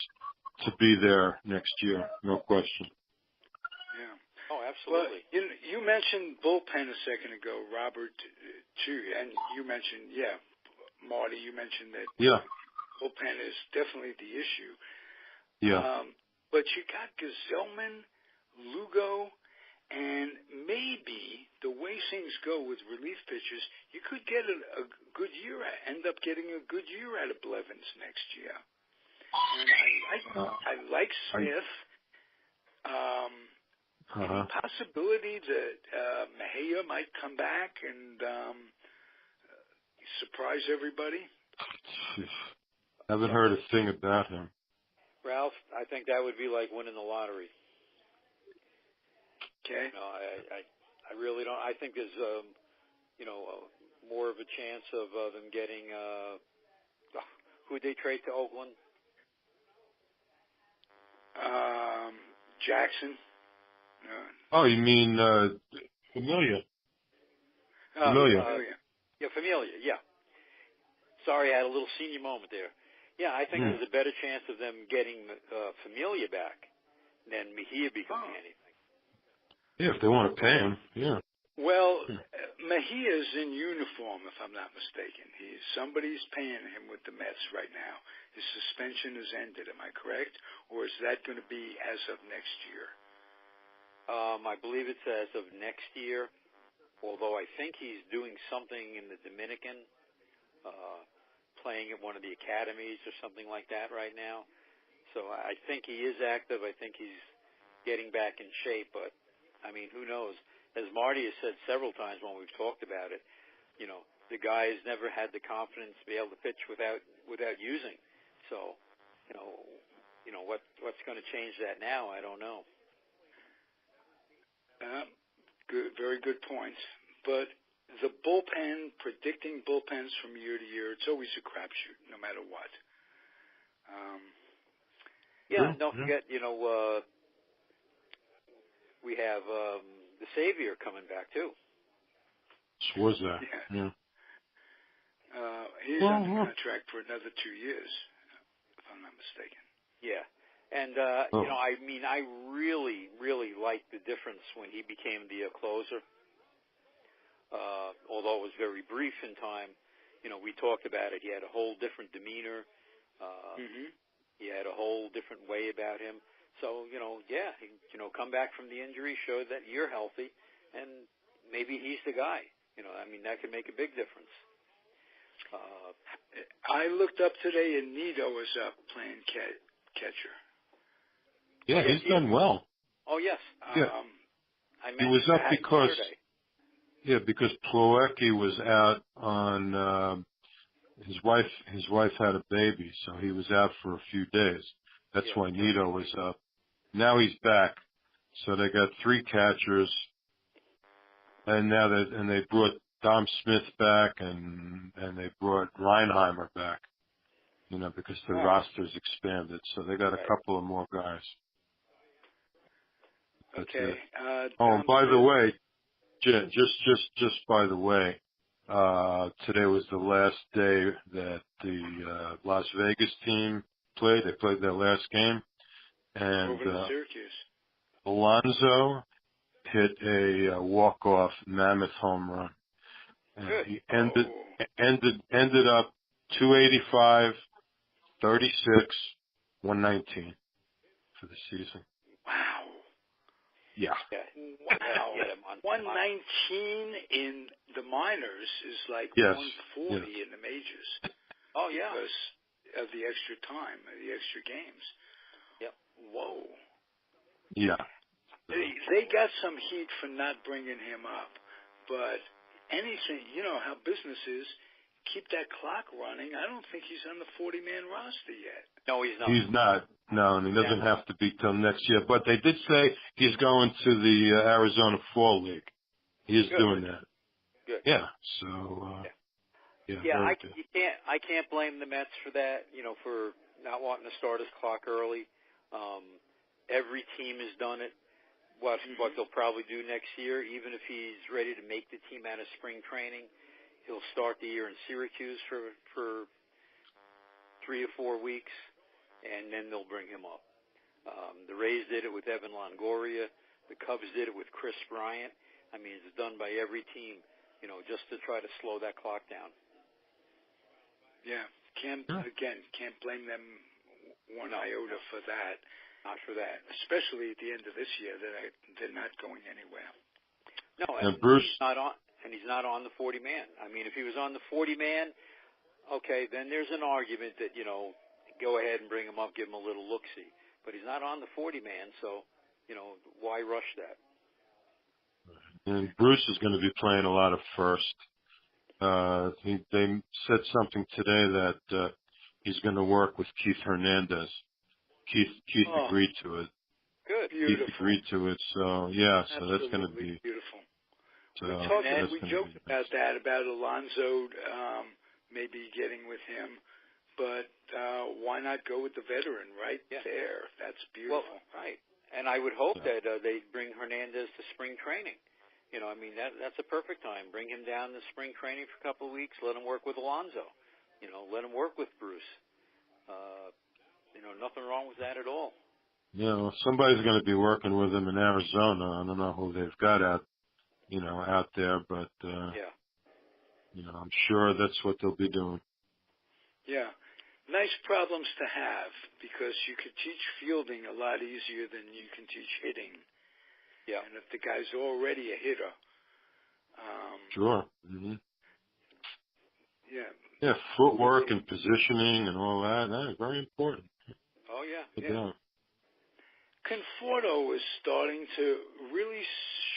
to be there next year, no question.
Yeah.
Oh, absolutely.
Well, you mentioned bullpen a second ago, Robert, too, and you mentioned, Marty, you mentioned that bullpen is definitely the issue.
Yeah.
But you got Gesellman, Lugo, and maybe the way things go with relief pitchers, you could get a good year, end up getting a good year out of Blevins next year. And I like Smith. Any possibility that Mejia might come back and surprise everybody?
I haven't heard a thing about him.
Ralph, I think that would be like winning the lottery.
Okay.
I really don't. I think there's, more of a chance of them getting. Who'd they trade to Oakland?
Jackson.
Oh, you mean Familia? Familia.
Familia. Yeah. Sorry, I had a little senior moment there. Yeah, I think there's a better chance of them getting Familia back than Mejia becoming anything.
Yeah, if they want to pay him, yeah.
Well, Mejia's in uniform, if I'm not mistaken. Somebody's paying him with the Mets right now. His suspension has ended, am I correct? Or is that going to be as of next year?
I believe it's as of next year, although I think he's doing something in the Dominican. playing at one of the academies or something like that right now. So I think he is active. I think he's getting back in shape. But, I mean, who knows? As Marty has said several times when we've talked about it, you know, the guy has never had the confidence to be able to pitch without using. So, you know what's going to change that now? I don't know.
Good, very good points. But the bullpen, predicting bullpens from year to year, it's always a crapshoot, no matter what.
Yeah, don't forget, you know, we have the Savior coming back too.
Was that? Yeah.
He's under contract for another 2 years, if I'm not mistaken.
Yeah. And, you know, I mean, I really, really liked the difference when he became the closer. Although it was very brief in time, you know, we talked about it. He had a whole different demeanor. He had a whole different way about him. So, you know, yeah, you know, come back from the injury, show that you're healthy, and maybe he's the guy. You know, I mean, that could make a big difference.
I looked up today, and Nito was up playing catcher.
Yeah, he's done well.
Oh, yes.
Yeah. He was up because Plawecki was out on his wife had a baby, so he was out for a few days. That's why Nito was up. Now he's back. So they got 3 catchers, and now they brought Dom Smith back, and they brought Reinheimer back, you know, because the roster's expanded. So they got a couple of more guys. That's it. And by the way, just by the way, today was the last day that the Las Vegas team played. They played their last game, and
over to Syracuse.
Alonso hit a walk-off mammoth home run. And he ended up 285, 36, 119 for the season.
Wow.
Yeah.
Wow. 119 in the minors is like 140 in the majors.
Oh, yeah.
Because of the extra time, the extra games.
Yep.
Whoa.
Yeah.
They got some heat for not bringing him up, but anything, you know how business is, keep that clock running. I don't think he's on the 40-man roster yet.
No, he's not.
He's not. No, and he doesn't have to be till next year. But they did say he's going to the Arizona Fall League. He is doing that.
Good.
Yeah. So.
I can't blame the Mets for that. You know, for not wanting to start his clock early. Every team has done it. What they'll probably do next year, even if he's ready to make the team out of spring training, he'll start the year in Syracuse for 3 or 4 weeks, and then they'll bring him up. The Rays did it with Evan Longoria. The Cubs did it with Chris Bryant. I mean, it's done by every team, you know, just to try to slow that clock down.
Yeah, can't blame them one iota for that. Not for that, especially at the end of this year, they're not going anywhere.
No, and Bruce, he's not on the 40-man. I mean, if he was on the 40-man, okay, then there's an argument that, you know, go ahead and bring him up, give him a little look-see. But he's not on the 40-man, so, you know, why rush that?
And Bruce is going to be playing a lot of first. They said something today that he's going to work with Keith Hernandez. Keith agreed to it.
Good.
Beautiful.
Keith agreed to it, so yeah, so that's going to be
beautiful.
So
we joked about that, about Alonso maybe getting with him, but why not go with the veteran right there? That's beautiful.
Well, right. And I would hope that they bring Hernandez to spring training. You know, I mean, that's a perfect time. Bring him down to spring training for a couple of weeks. Let him work with Alonso. You know, let him work with Bruce. You know, nothing wrong with that at all.
You know, somebody's going to be working with him in Arizona. I don't know who they've got out there, but you know, I'm sure that's what they'll be doing.
Yeah, nice problems to have, because you could teach fielding a lot easier than you can teach hitting.
Yeah,
and if the guy's already a hitter,
sure. Mm-hmm.
Yeah,
Yeah, footwork and positioning and all that. That is very important.
Oh, yeah.
Yeah.
Conforto is starting to really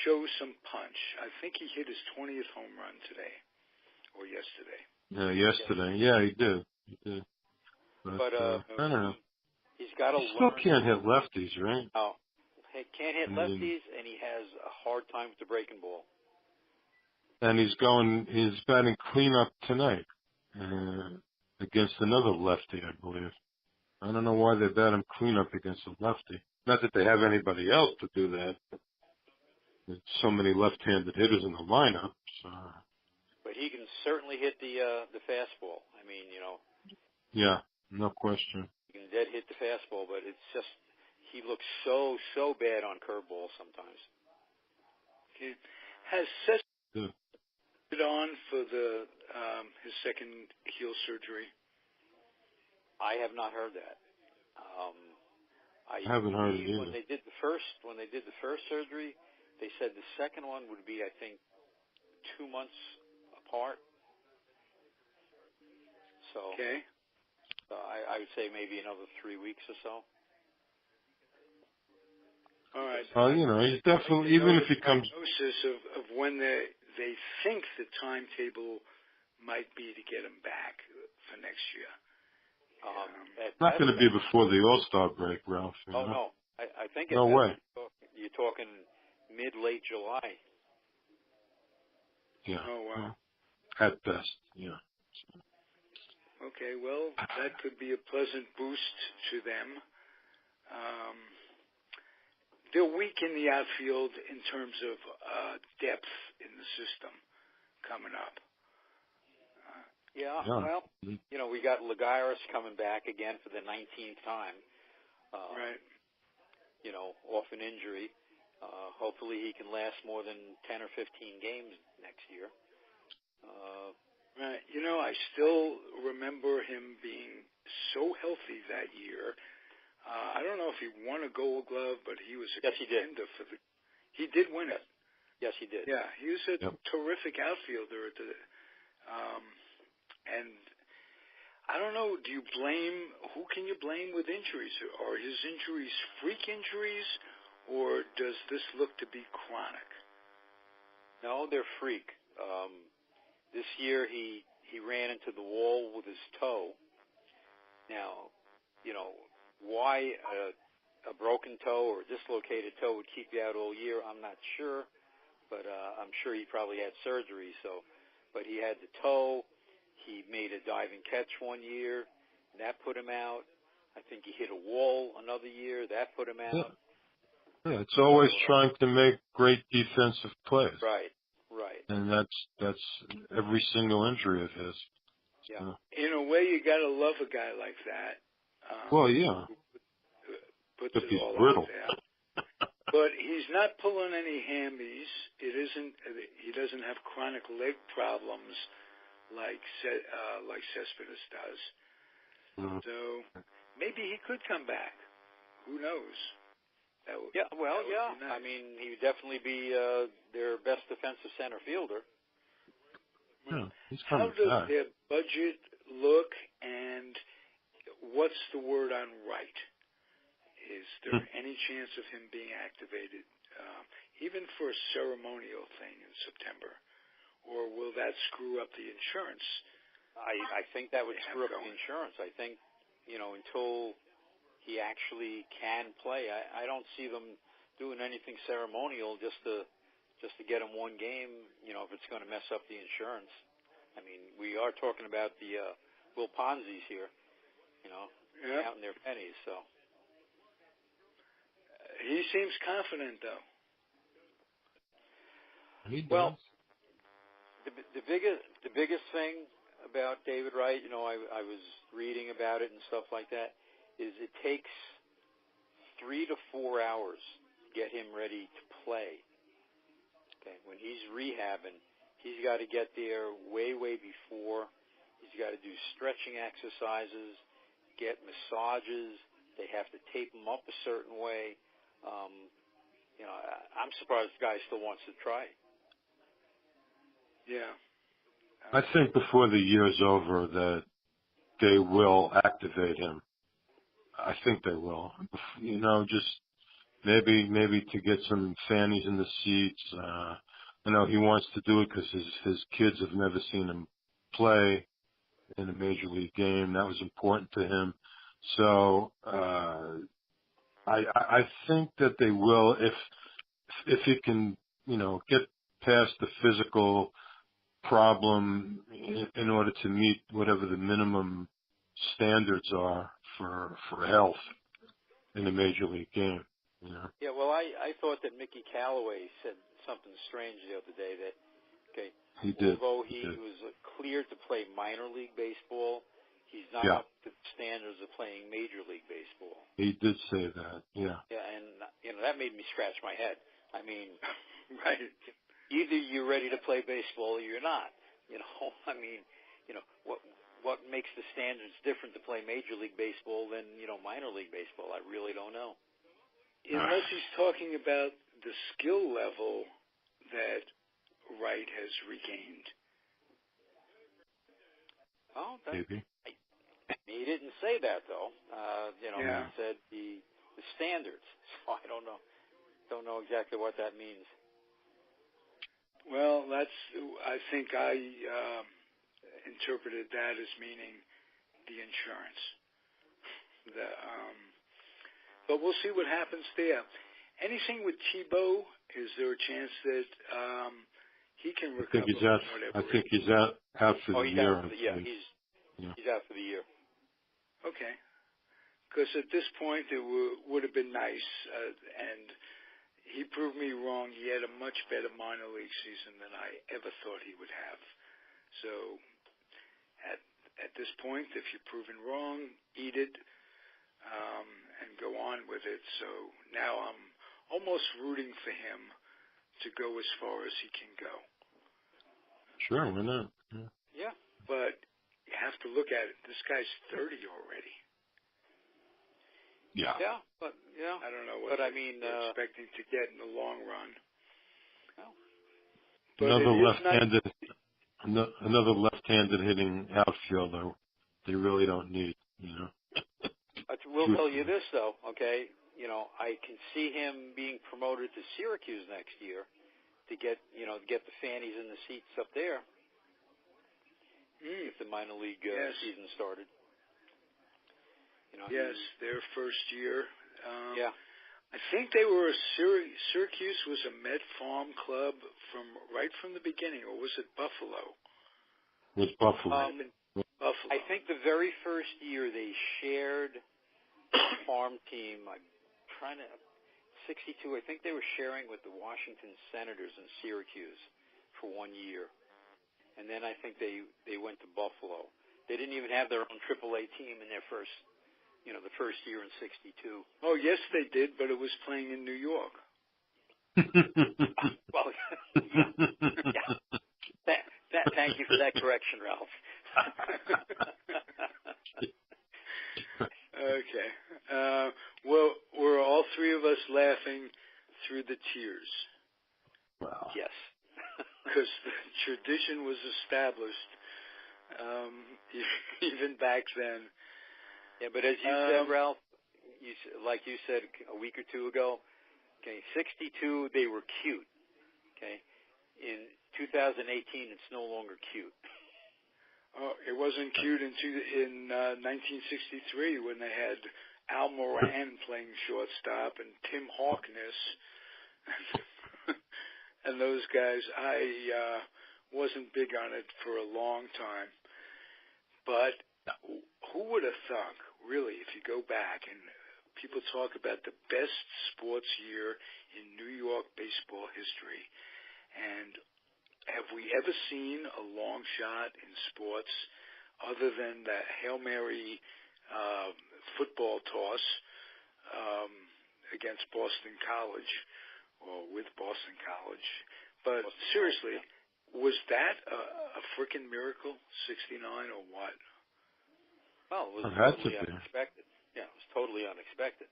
show some punch. I think he hit his 20th home run today or yesterday.
Yeah, yesterday. Yeah, he did. But I don't know.
He's got to
He still
learn.
can't hit lefties, right?
Oh, he can't hit lefties, and he has a hard time with the breaking ball.
And he's batting cleanup tonight against another lefty, I believe. I don't know why they bat him cleanup against a lefty. Not that they have anybody else to do that. There's so many left-handed hitters in the lineup. So.
But he can certainly hit the fastball. I mean,
Yeah, no question.
He can dead hit the fastball, but it's just he looks so bad on curveballs sometimes.
Okay. Has Cespedes on for his second heel surgery?
I have not heard that.
I haven't heard it either.
When they did the first surgery, they said the second one would be, I think, 2 months apart. So,
okay.
I would say maybe another 3 weeks or so.
All right.
He's definitely, even if he comes...
Prognosis of when they think the timetable might be to get him back for next year.
It's not going to be before the All-Star break, Ralph.
No. I think
no way.
You're talking mid-late July.
Yeah.
Oh, wow.
At best, yeah.
Okay, well, that could be a pleasant boost to them. They're weak in the outfield in terms of depth in the system coming up.
Well, we got Lagares coming back again for the 19th time.
Right.
Off an injury. Hopefully he can last more than 10 or 15 games next year.
Right. I still remember him being so healthy that year. I don't know if he won a Gold Glove, but he was a contender for the. He did win it.
Yes, he did.
Yeah, he was a terrific outfielder at the. And I don't know. Who can you blame with injuries? Are his injuries freak injuries, or does this look to be chronic?
No, they're freak. This year he ran into the wall with his toe. Now, why a broken toe or a dislocated toe would keep you out all year, I'm not sure, but I'm sure he probably had surgery. But he had the toe. He made a diving catch one year. That put him out. I think he hit a wall another year. That put him out.
Yeah, it's always trying to make great defensive plays.
Right.
And that's every single injury of his.
Yeah.
In a way, you got to love a guy like that.
Well, yeah.
Puts
if
it
he's
all
brittle.
out there. But he's not pulling any hammies. He doesn't have chronic leg problems like Cespedes does.
Mm-hmm.
So maybe he could come back. Who knows?
Nice. I mean, he would definitely be their best defensive center fielder.
Yeah, he's
How
coming
does
back.
their budget look, and what's the word on right? Is there any chance of him being activated, even for a ceremonial thing in September? Or will that screw up the insurance?
I think that would screw up the insurance. I think, until he actually can play, I don't see them doing anything ceremonial just to get him one game, if it's going to mess up the insurance. I mean, we are talking about the Will Ponzi's here, counting their pennies, so.
He seems confident, though.
He does.
Well, the biggest thing about David Wright, I was reading about it and stuff like that, is it takes 3 to 4 hours to get him ready to play. Okay, when he's rehabbing, he's got to get there way before. He's got to do stretching exercises, get massages. They have to tape him up a certain way. I'm surprised the guy still wants to try.
Yeah.
I think before the year's over that they will activate him. I think they will. Just maybe to get some fannies in the seats. I know he wants to do it because his kids have never seen him play in a major league game. That was important to him. So I think that they will if he can get past the physical problem in order to meet whatever the minimum standards are for health in a major league game.
Yeah, well, I thought that Mickey Callaway said something strange the other day that,
he did.
Although he was cleared to play minor league baseball, he's not up to the standards of playing major league baseball.
He did say that, yeah.
Yeah, and that made me scratch my head. I mean,
right.
Either you're ready to play baseball or you're not. What makes the standards different to play major league baseball than, minor league baseball? I really don't know.
Unless he's talking about the skill level that Wright has regained.
Oh,
maybe.
He didn't say that though. He said the standards. So I don't know. Don't know exactly what that means.
Well, I think I interpreted that as meaning the insurance. But we'll see what happens there. Anything with Tebow? Is there a chance that he can recover?
I think he's out for the year.
He's out for the year.
Okay. Because at this point it would have been nice, and he proved me wrong. He had a much better minor league season than I ever thought he would have. So at this point, if you're proven wrong, eat it and go on with it. So now I'm almost rooting for him to go as far as he can go.
Sure, why not?
Yeah.
But you have to look at it. This guy's 30 already.
Yeah.
Yeah, but
I don't know what they're expecting to get in the long run.
No. Another left-handed hitting outfielder. They really don't need.
We'll tell you this though, okay? I can see him being promoted to Syracuse next year to get the fannies in the seats up there. If the minor league season started.
Yes, their first year.
Yeah.
I think they were Syracuse was a Met Farm club right from the beginning, or was it Buffalo?
It was Buffalo.
Buffalo.
I think the very first year they shared a farm team. I'm trying to 62. I think they were sharing with the Washington Senators in Syracuse for 1 year, and then I think they went to Buffalo. They didn't even have their own AAA team in their first. The first year in 62.
Oh, yes, they did, but it was playing in New York.
Well, yeah. Thank you for that correction, Ralph.
Okay. Were all three of us laughing through the tears?
Wow.
Yes.
Because the tradition was established even back then.
Yeah, but as you said, Ralph, like you said a week or two ago, 62, they were cute. Okay, in 2018, it's no longer cute.
Oh, it wasn't cute in 1963 when they had Al Moran playing shortstop and Tim Hawkness and those guys. I wasn't big on it for a long time, but who would have thunk, really, if you go back and people talk about the best sports year in New York baseball history, and have we ever seen a long shot in sports other than the Hail Mary football toss against Boston College or with Boston College? But seriously, was that a freaking miracle, 69 or what?
Well, it was totally unexpected. Yeah, it was totally unexpected.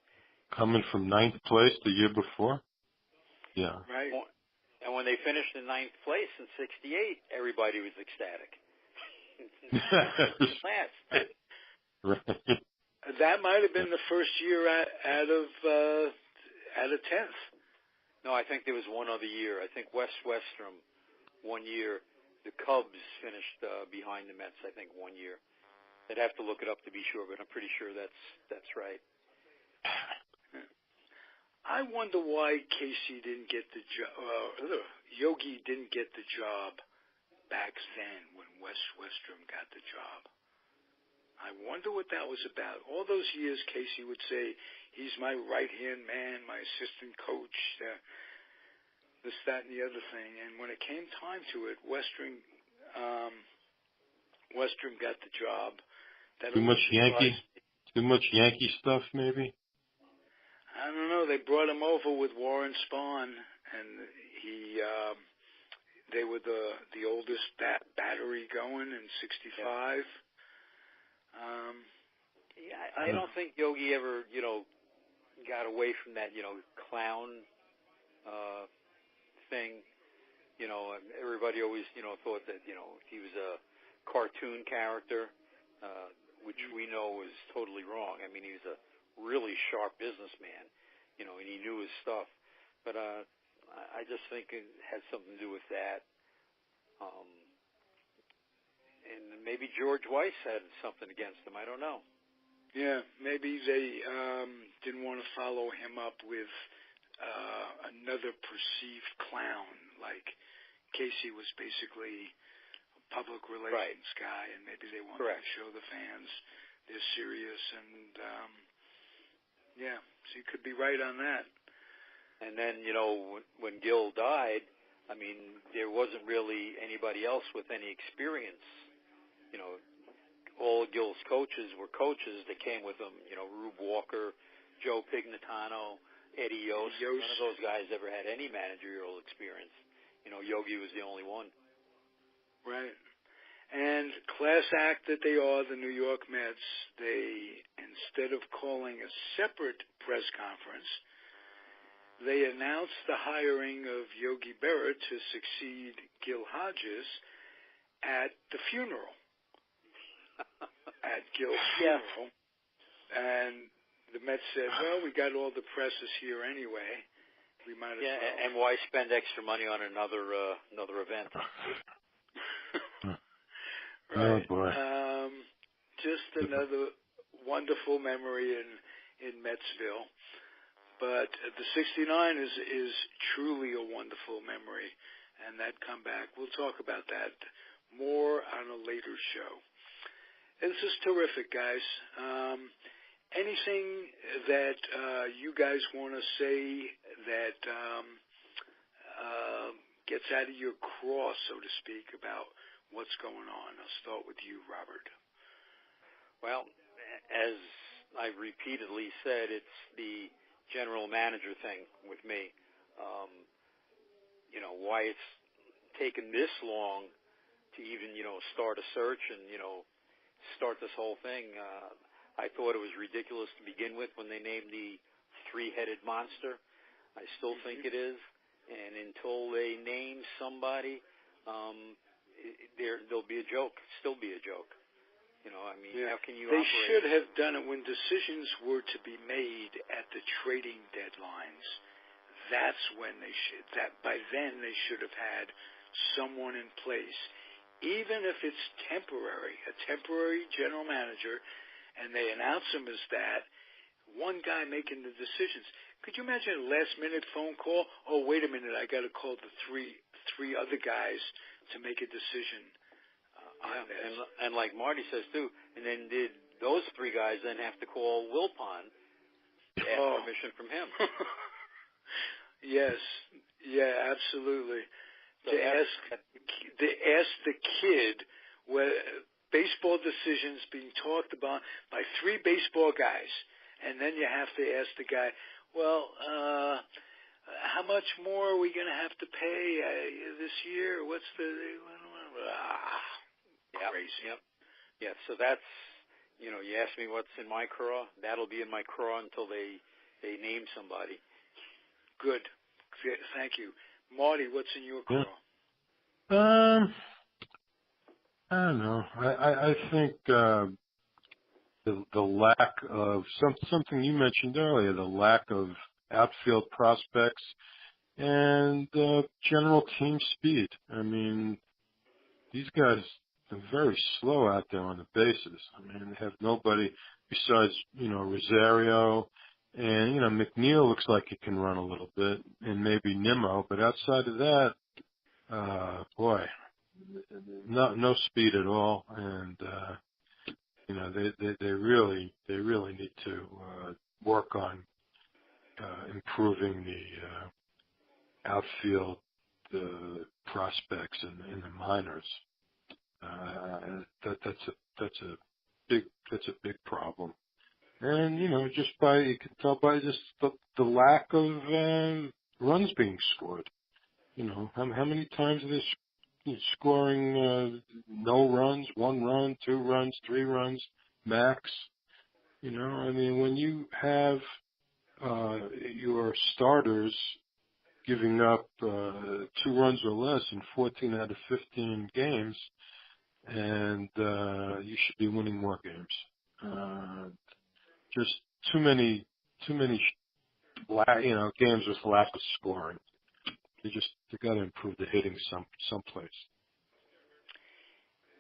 Coming from 9th place the year before? Yeah.
Right.
And when they finished in 9th place in 68, everybody was ecstatic. Last.
Right.
That might have been the first year out of 10th.
No, I think there was one other year. I think West Westrum, 1 year. The Cubs finished behind the Mets, I think, 1 year. I'd have to look it up to be sure, but I'm pretty sure that's right.
I wonder why Casey didn't get the job. Yogi didn't get the job back then when West Westrum got the job. I wonder what that was about. All those years, Casey would say, he's my right-hand man, my assistant coach, this, that, and the other thing. And when it came time to it, Westrum got the job.
Too much Yankee stuff, maybe?
I don't know. They brought him over with Warren Spahn, and they were the oldest battery going in '65.
I don't think Yogi ever, got away from that, clown thing. Everybody always, thought that, he was a cartoon character, which we know was totally wrong. I mean, he was a really sharp businessman, and he knew his stuff. But I just think it had something to do with that. And maybe George Weiss had something against him. I don't know.
Yeah, maybe they didn't want to follow him up with another perceived clown. Like Casey was basically a public relations guy, and maybe they wanted to show the fans they're serious. And so you could be right on that.
And then, when Gil died, I mean, there wasn't really anybody else with any experience. All Gil's coaches were coaches that came with him. Rube Walker, Joe Pignatano, Eddie Yost. None of those guys ever had any managerial experience. Yogi was the only one.
Right. And class act that they are, the New York Mets, they, instead of calling a separate press conference, they announced the hiring of Yogi Berra to succeed Gil Hodges at the funeral. At Gil's funeral. And the Mets said, well, we got all the presses here anyway. We might as well.
And why spend extra money on another event?
Right.
Oh, boy.
Just another wonderful memory in Metsville. But the 69 is truly a wonderful memory. And that comeback, we'll talk about that more on a later show. This is terrific, guys. Anything that you guys want to say that gets out of your craw, so to speak, about what's going on? I'll start with you, Robert.
Well, as I've repeatedly said, it's the general manager thing with me. Why it's taken this long to even, start a search and, start this whole thing. I thought it was ridiculous to begin with when they named the three-headed monster. I still think it is. And until they name somebody, there'll be a joke, still be a joke. How can you
They
operate?
should have done it when decisions were to be made at the trading deadlines. That's when they should. By then they should have had someone in place, even if it's temporary, a temporary general manager, and they announce him as that. One guy making the decisions. Could you imagine a last-minute phone call? Oh, wait a minute, I got to call the three other guys to make a decision.
And like Marty says too, and then did those three guys then have to call Wilpon to ask permission from him?
Yes, yeah, absolutely. So to ask the kid where baseball decisions being talked about by three baseball guys, and then you have to ask the guy, well, how much more are we going to have to pay this year? What's the crazy?
Yep. Yeah, so that's, you ask me what's in my craw, that'll be in my craw until they name somebody.
Good. Thank you. Marty, what's in your craw?
I don't know. I think the lack of something you mentioned earlier, the lack of outfield prospects and general team speed. I mean, these guys are very slow out there on the bases. I mean, they have nobody besides, Rosario, and, McNeil looks like he can run a little bit, and maybe Nimmo, but outside of that, boy, no speed at all, and, they really need to work on improving the outfield prospects in the minors. That's a big problem, and you can tell by just the lack of runs being scored. How many times are they scoring no runs, 1 run, 2 runs, 3 runs max? I mean, when you have your starters giving up 2 runs or less in 14 out of 15 games, and you should be winning more games. Just too many games with lack of scoring. They got to improve the hitting someplace.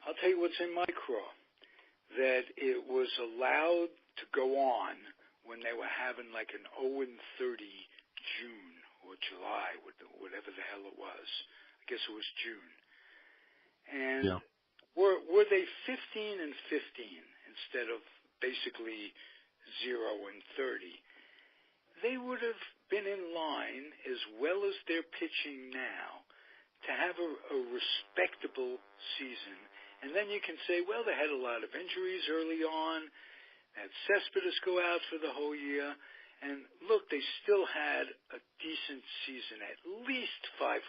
I'll tell you what's in my craw. That it was allowed to go on when they were having like an 0-30 June or July, whatever the hell it was. I guess it was June. And
yeah.
Were they 15 and 15 instead of basically 0 and 30? They would have been in line, as well as they're pitching now, to have a respectable season. And then you can say, well, they had a lot of injuries early on. Had Cespedes go out for the whole year. And look, they still had a decent season, at least 500.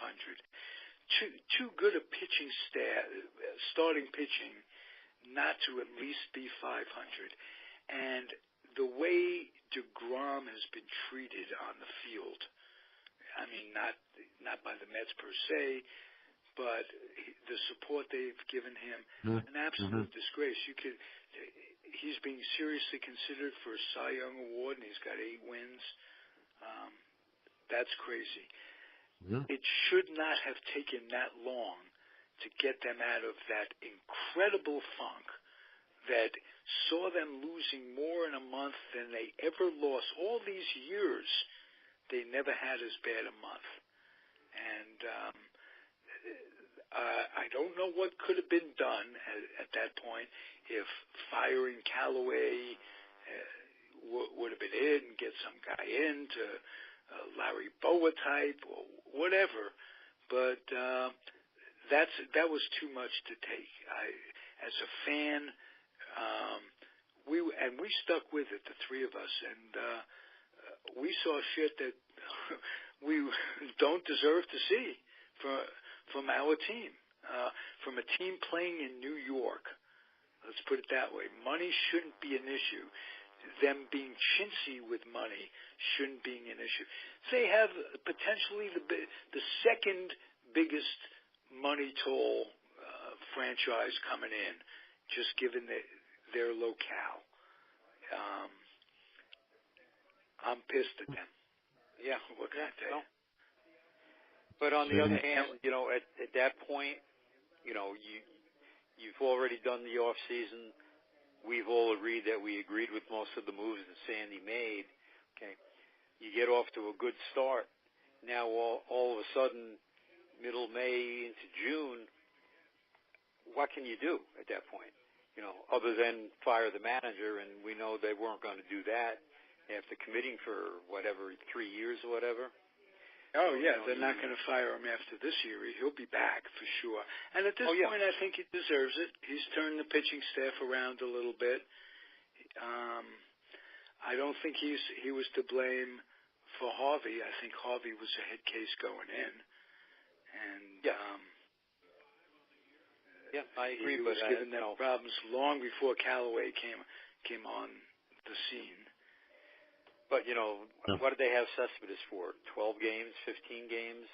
Too good a pitching staff, starting pitching, not to at least be 500. And the way DeGrom has been treated on the field, I mean, not by the Mets per se, but the support they've given him, an absolute disgrace. He's being seriously considered for a Cy Young Award, and he's got 8 wins. That's crazy.
Yeah.
It should not have taken that long to get them out of that incredible funk that saw them losing more in a month than they ever lost. All these years, they never had as bad a month. And I don't know what could have been done at that point if firing Callaway would have been it and get some guy in to Larry Bowa type or whatever. But that was too much to take. As a fan, we stuck with it, the three of us, and we saw shit that we don't deserve to see from our team, from a team playing in New York. Let's put it that way. Money shouldn't be an issue. Them being chintzy with money shouldn't be an issue. They have potentially the second biggest money toll franchise coming in, just given their locale. I'm pissed at them. Yeah, what can I tell you?
But on the other hand, at that point, you've already done the off season. We've all agreed that we agreed with most of the moves that Sandy made. Okay, you get off to a good start. Now all of a sudden, middle May into June, what can you do at that point? Other than fire the manager, and we know they weren't going to do that after committing for 3 years or whatever.
Oh, yeah, they're not going to fire him after this year. He'll be back for sure. And at this point, I think he deserves it. He's turned the pitching staff around a little bit. I don't think he was to blame for Harvey. I think Harvey was a head case going in. And
I agree.
He was giving them problems long before Callaway came on the scene.
But, what did they have Cespedes for? 12 games, 15 games?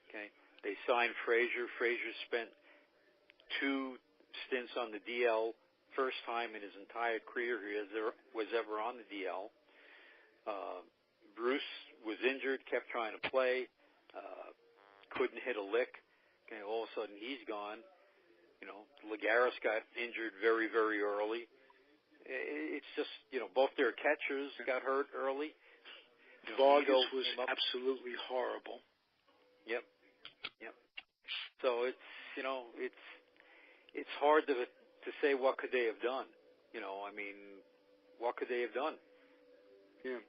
Okay. They signed Frazier. Frazier spent 2 stints on the DL, first time in his entire career he was ever on the DL. Bruce was injured, kept trying to play, couldn't hit a lick. Okay, all of a sudden he's gone. Lagares got injured very, very early. It's just, both their catchers got hurt early.
Vargas was absolutely horrible.
Yep. So it's hard to say what could they have done. What could they have done?
Yeah.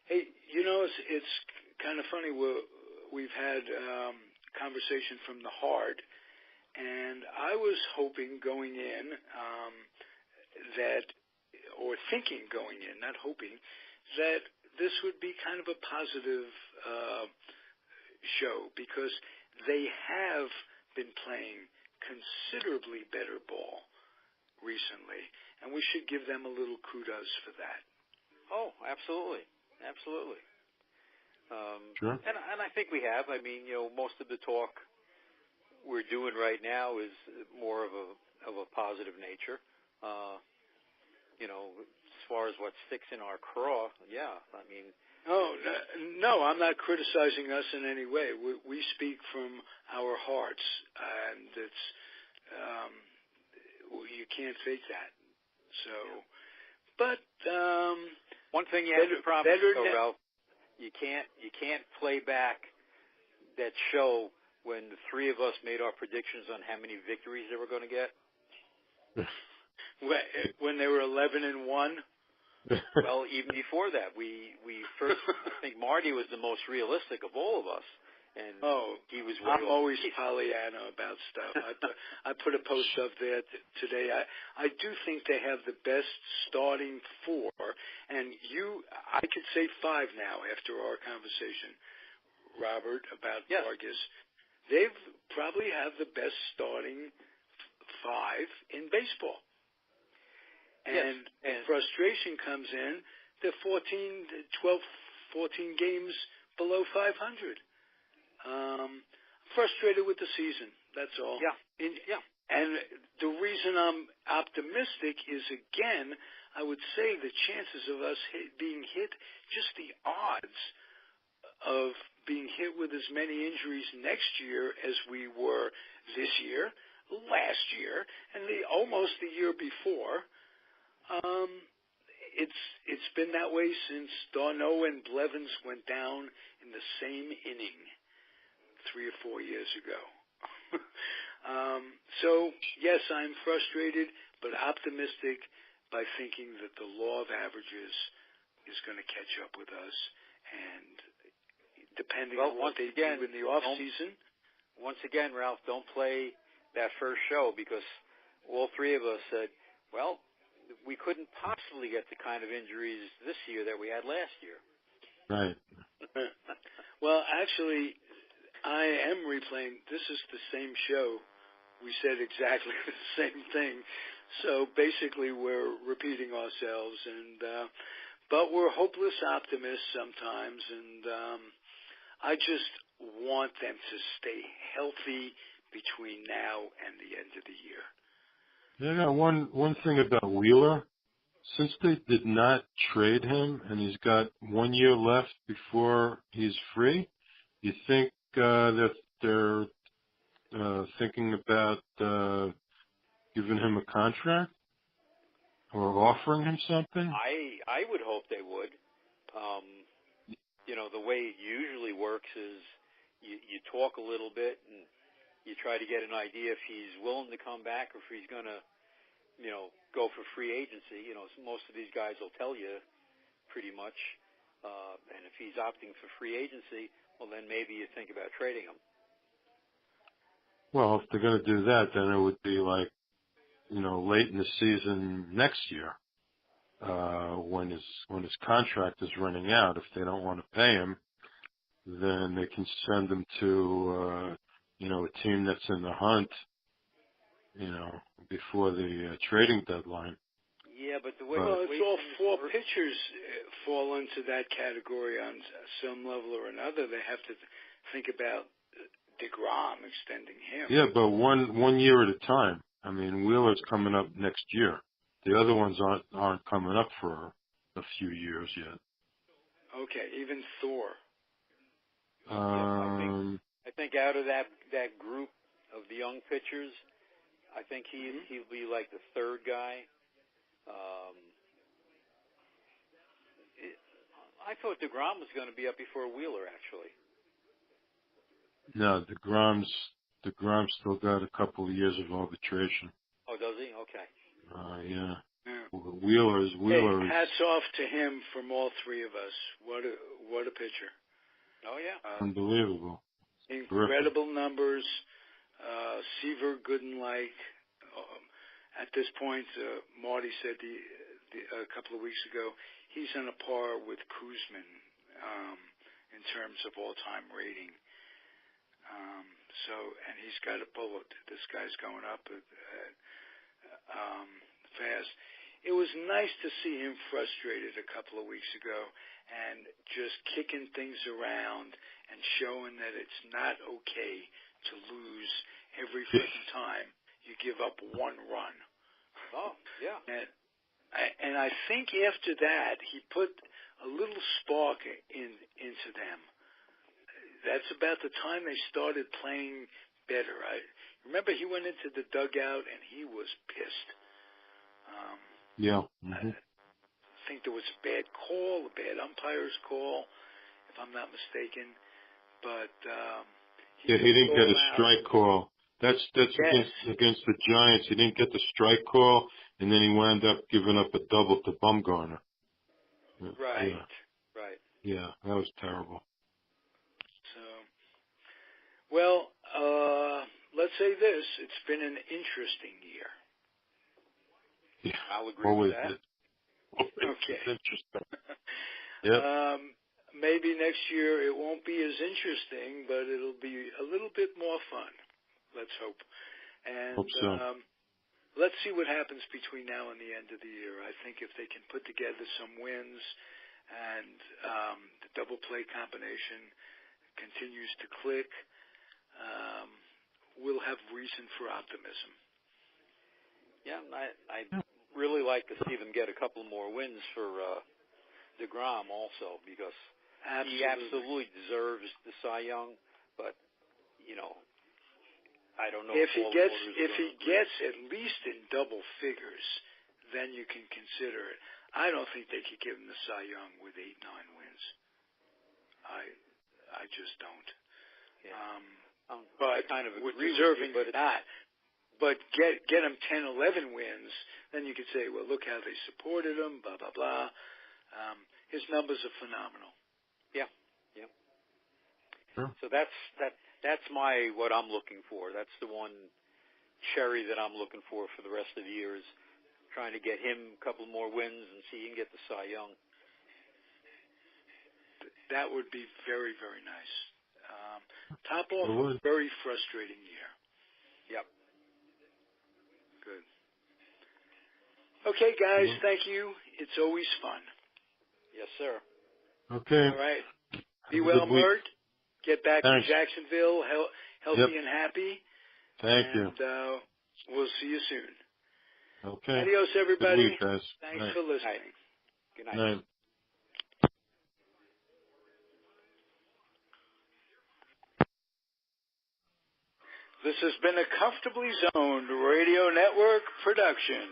Hey, it's kind of funny. We've had conversation from the heart, and I was hoping going in thinking going in, not hoping, that this would be kind of a positive show, because they have been playing considerably better ball recently, and we should give them a little kudos for that.
Oh, absolutely.
Sure.
And I think we have. Most of the talk we're doing right now is more of a positive nature. As far as what sticks in our craw, yeah.
Oh, no, I'm not criticizing us in any way. We speak from our hearts, and it's you can't fake that. So, but
one thing you have to promise, Ralph, you can't play back that show when the three of us made our predictions on how many victories they were going to get.
When they were 11-1.
Well, even before that, we first. I think Marty was the most realistic of all of us, and he was.
I'm always Pollyanna about stuff. I put a post up there today. I do think they have the best starting four, and I could say five now after our conversation, Robert, about Vargas. They've probably have the best starting five in baseball. And frustration comes in. They're 14 games below 500. Frustrated with the season. That's all.
Yeah.
And the reason I'm optimistic is, again, I would say the chances of us being hit, just the odds of being hit with as many injuries next year as we were this year, last year, and almost the year before. It's been that way since Darno and Blevins went down in the same inning 3 or 4 years ago. So, yes, I'm frustrated, but optimistic by thinking that the law of averages is going to catch up with us. And depending on what they do in the off season.
Once again, Ralph, don't play that first show, because all three of us said, well, we couldn't possibly get the kind of injuries this year that we had last year.
Right.
Well, actually, I am replaying. This is the same show. We said exactly the same thing. So basically, we're repeating ourselves, but we're hopeless optimists sometimes, and I just want them to stay healthy between now and the end of the year.
One thing about Wheeler, since they did not trade him and he's got 1 year left before he's free, you think that they're thinking about giving him a contract or offering him something?
I would hope they would. The way it usually works is you talk a little bit and you try to get an idea if he's willing to come back or if he's going to, go for free agency. Most of these guys will tell you pretty much. And if he's opting for free agency, well, then maybe you think about trading him.
Well, if they're going to do that, then it would be like, late in the season next year, when his contract is running out. If they don't want to pay him, then they can send him to, a team that's in the hunt, before the trading deadline.
Yeah, but
it's all four pitchers fall into that category on some level or another. They have to think about DeGrom extending him.
Yeah, but one year at a time. I mean, Wheeler's coming up next year. The other ones aren't coming up for a few years yet.
Okay, even Thor.
I think out of that group of the young pitchers, I think he'll be like the third guy. I thought DeGrom was going to be up before Wheeler, actually.
No, DeGrom's still got a couple of years of arbitration.
Oh, does he? Okay.
Yeah.
Yeah.
Wheeler's.
Hey, hats off to him from all three of us. What a pitcher.
Oh, yeah.
Unbelievable.
Incredible numbers. Seaver, good and like. At this point, Marty said a couple of weeks ago, he's on a par with Kuzman in terms of all-time rating. And he's got a bullet. This guy's going up fast. It was nice to see him frustrated a couple of weeks ago and just kicking things around and showing that it's not okay to lose every freaking time you give up one run.
Oh, yeah.
And I think after that, he put a little spark into them. That's about the time they started playing better. I remember he went into the dugout and he was pissed.
Yeah. Mm-hmm.
I think there was a bad call, a bad umpire's call, if I'm not mistaken. But
he didn't get a strike call. That's against the Giants. He didn't get the strike call, and then he wound up giving up a double to Bumgarner.
Right.
Yeah.
Right.
Yeah, that was terrible.
So, well, let's say this: it's been an interesting year.
Yeah,
I'll agree with that.
Okay.
It's interesting. Yeah.
Maybe next year it won't be as interesting, but it'll be a little bit more fun. Let's hope. And
hope so.
Let's see what happens between now and the end of the year. I think if they can put together some wins and the double play combination continues to click, we'll have reason for optimism.
Yeah, I'd really like to see them get a couple more wins for DeGrom also, because he absolutely deserves the Cy Young. But I don't know
if he gets at least in double figures, then you can consider it. I don't think they could give him the Cy Young with 8-9 wins. I just don't.
Yeah.
But
kind of
with
agree
deserving
with you, but
not. But get him 10-11 wins, then you could say, well, look how they supported him, blah blah blah. His numbers are phenomenal.
Yeah.
Sure.
So that's what I'm looking for. That's the one cherry that I'm looking for the rest of the year, is trying to get him a couple more wins and see he can get the Cy Young.
That would be very, very nice. Top off a very frustrating year.
Yep.
Good. Okay, guys, thank you. It's always fun.
Yes, sir.
Okay.
All right. Be well, Mert. Get back to Jacksonville healthy and happy.
Thank you.
We'll see you soon.
Okay.
Adios, everybody.
Good week, guys.
Thanks for listening.
Good night.
Night.
This has been a Comfortably Zoned Radio Network production.